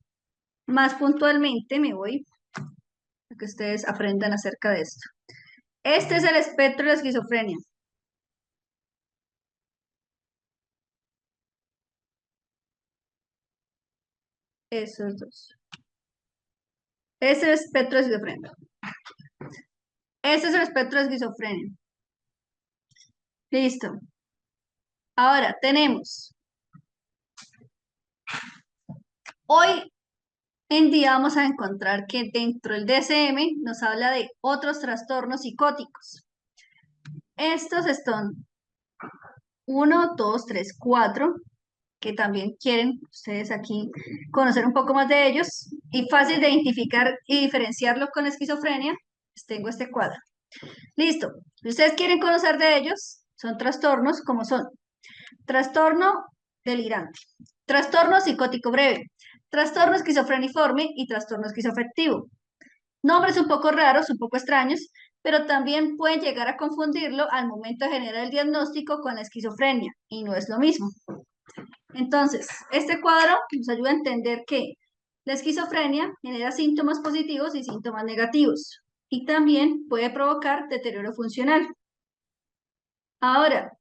más puntualmente, me voy a que ustedes aprendan acerca de esto. Este es el espectro de la esquizofrenia. Esos dos. Ese es el espectro de esquizofrenia. Este es el espectro de esquizofrenia. Listo. Ahora tenemos. Hoy en día vamos a encontrar que dentro del DSM nos habla de otros trastornos psicóticos. Estos son 1, 2, 3, 4, que también quieren ustedes aquí conocer un poco más de ellos y fácil de identificar y diferenciarlo con la esquizofrenia. Pues tengo este cuadro. Listo. Si ustedes quieren conocer de ellos, son trastornos como son trastorno delirante, trastorno psicótico breve, trastorno esquizofreniforme y trastorno esquizoafectivo. Nombres un poco raros, un poco extraños, pero también pueden llegar a confundirlo al momento de generar el diagnóstico con la esquizofrenia, y no es lo mismo. Entonces, este cuadro nos ayuda a entender que la esquizofrenia genera síntomas positivos y síntomas negativos, y también puede provocar deterioro funcional. Ahora,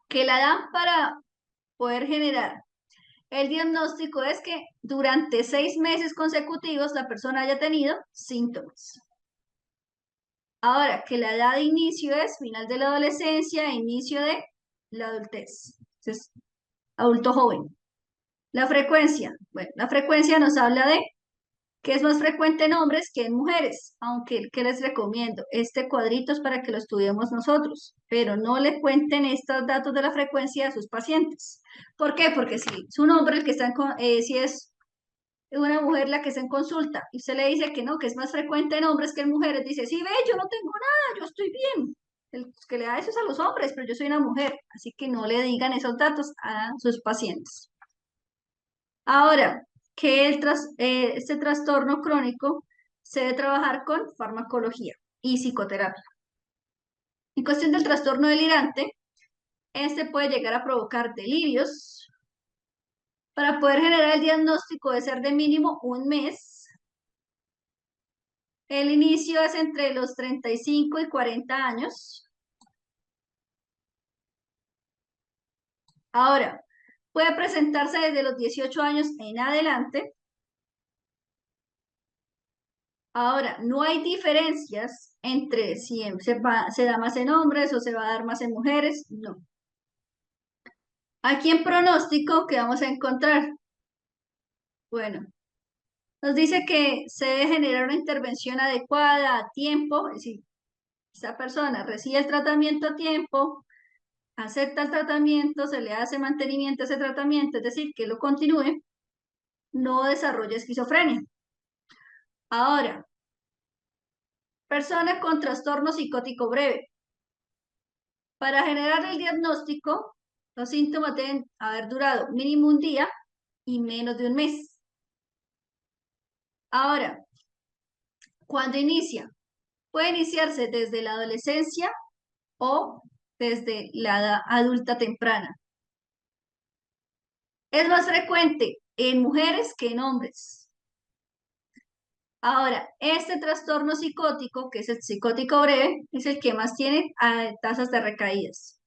¿qué la dan para poder generar? El diagnóstico es que durante 6 meses consecutivos la persona haya tenido síntomas. Ahora, que la edad de inicio es final de la adolescencia e inicio de la adultez. Entonces, adulto joven. La frecuencia. Bueno, la frecuencia nos habla de que es más frecuente en hombres que en mujeres, aunque ¿qué les recomiendo? Este cuadrito es para que lo estudiemos nosotros, pero no le cuenten estos datos de la frecuencia a sus pacientes. ¿Por qué? Porque si es un hombre el que está si es una mujer la que está en consulta y usted le dice que no, que es más frecuente en hombres que en mujeres, dice, sí, ve, yo no tengo nada, yo estoy bien. El que le da eso es a los hombres, pero yo soy una mujer, así que no le digan esos datos a sus pacientes. Ahora, que este trastorno crónico se debe trabajar con farmacología y psicoterapia. En cuestión del trastorno delirante, este puede llegar a provocar delirios. Para poder generar el diagnóstico debe ser de mínimo 1 mes. El inicio es entre los 35 y 40 años. Ahora, puede presentarse desde los 18 años en adelante. Ahora, no hay diferencias entre si se da más en hombres o se va a dar más en mujeres, no. Aquí en pronóstico, ¿qué vamos a encontrar? Bueno, nos dice que se debe generar una intervención adecuada a tiempo, es decir, esa persona recibe el tratamiento a tiempo, acepta el tratamiento, se le hace mantenimiento a ese tratamiento, es decir, que lo continúe, no desarrolla esquizofrenia. Ahora, persona con trastorno psicótico breve. Para generar el diagnóstico, los síntomas deben haber durado mínimo 1 día y menos de 1 mes. Ahora, ¿cuándo inicia? Puede iniciarse desde la adolescencia o desde la edad adulta temprana. Es más frecuente en mujeres que en hombres. Ahora, este trastorno psicótico, que es el psicótico breve, es el que más tiene tasas de recaídas.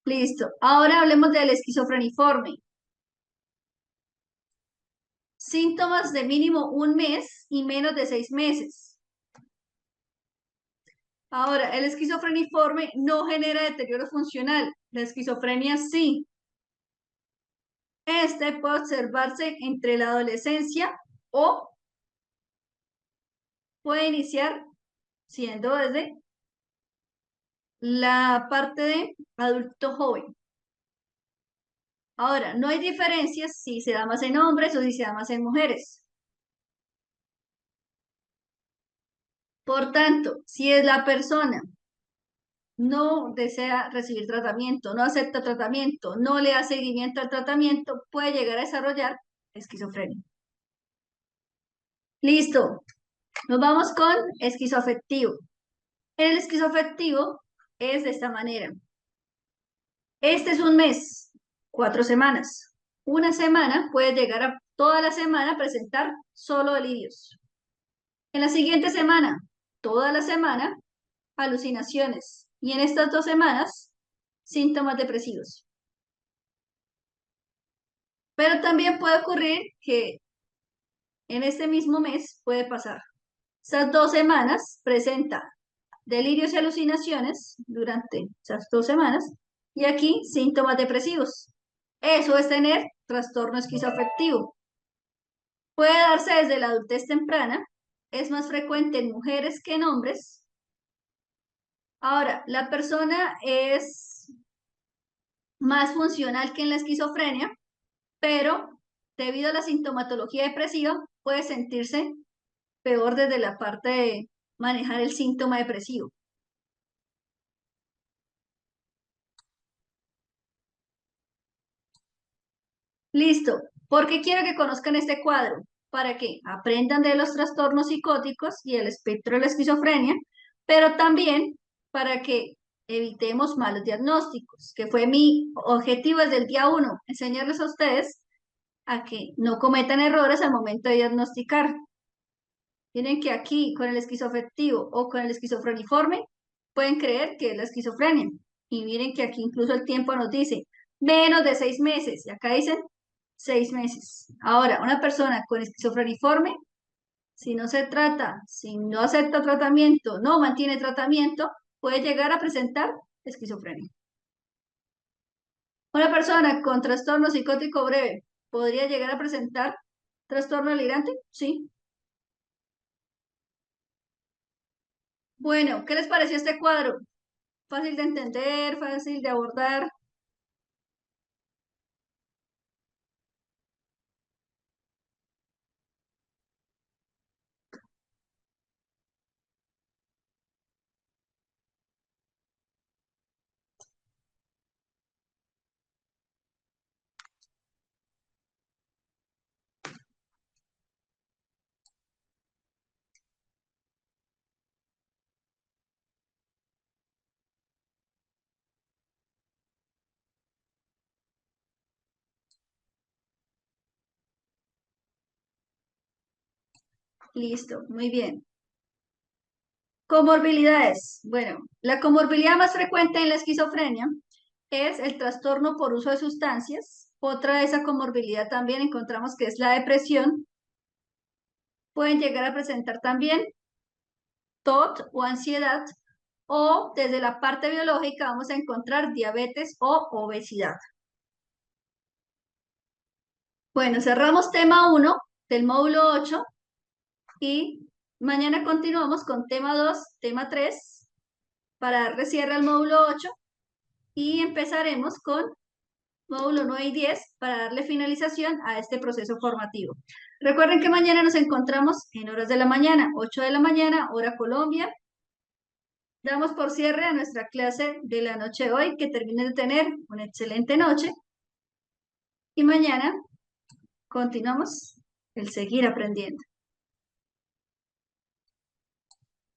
Listo. Ahora hablemos del esquizofreniforme. Síntomas de mínimo 1 mes y menos de 6 meses. Ahora, el esquizofreniforme no genera deterioro funcional. La esquizofrenia sí. Este puede observarse entre la adolescencia o puede iniciar siendo desde la parte de adulto joven. Ahora, no hay diferencias si se da más en hombres o si se da más en mujeres. Por tanto, si es la persona no desea recibir tratamiento, no acepta tratamiento, no le da seguimiento al tratamiento, puede llegar a desarrollar esquizofrenia. Listo. Nos vamos con esquizoafectivo. El esquizoafectivo es de esta manera. Este es 1 mes, 4 semanas. 1 semana puede llegar a toda la semana presentar solo delirios. En la siguiente semana, toda la semana, alucinaciones. Y en estas 2 semanas, síntomas depresivos. Pero también puede ocurrir que en este mismo mes puede pasar. Esas 2 semanas presenta delirios y alucinaciones durante esas 2 semanas y aquí síntomas depresivos. Eso es tener trastorno esquizoafectivo. Puede darse desde la adultez temprana, es más frecuente en mujeres que en hombres. Ahora, la persona es más funcional que en la esquizofrenia, pero debido a la sintomatología depresiva puede sentirse peor desde la parte de manejar el síntoma depresivo. Listo. ¿Por qué quiero que conozcan este cuadro? Para que aprendan de los trastornos psicóticos y el espectro de la esquizofrenia, pero también para que evitemos malos diagnósticos, que fue mi objetivo desde el día 1, enseñarles a ustedes a que no cometan errores al momento de diagnosticar. Miren que aquí con el esquizoafectivo o con el esquizofreniforme pueden creer que es la esquizofrenia. Y miren que aquí incluso el tiempo nos dice menos de 6 meses. Y acá dicen 6 meses. Ahora, una persona con esquizofreniforme, si no se trata, si no acepta tratamiento, no mantiene tratamiento, puede llegar a presentar esquizofrenia. Una persona con trastorno psicótico breve, ¿podría llegar a presentar trastorno delirante? Sí. Bueno, ¿qué les pareció este cuadro? Fácil de entender, fácil de abordar. Listo, muy bien. Comorbilidades. Bueno, la comorbilidad más frecuente en la esquizofrenia es el trastorno por uso de sustancias. Otra de esa comorbilidad también encontramos que es la depresión. Pueden llegar a presentar también TOT o ansiedad, o desde la parte biológica vamos a encontrar diabetes o obesidad. Bueno, cerramos tema 1 del módulo 8 y mañana continuamos con tema 2, tema 3, para darle cierre al módulo 8 y empezaremos con módulo 9 y 10 para darle finalización a este proceso formativo. Recuerden que mañana nos encontramos en horas de la mañana, 8 de la mañana, hora Colombia. Damos por cierre a nuestra clase de la noche de hoy, que terminen de tener una excelente noche. Y mañana continuamos el seguir aprendiendo.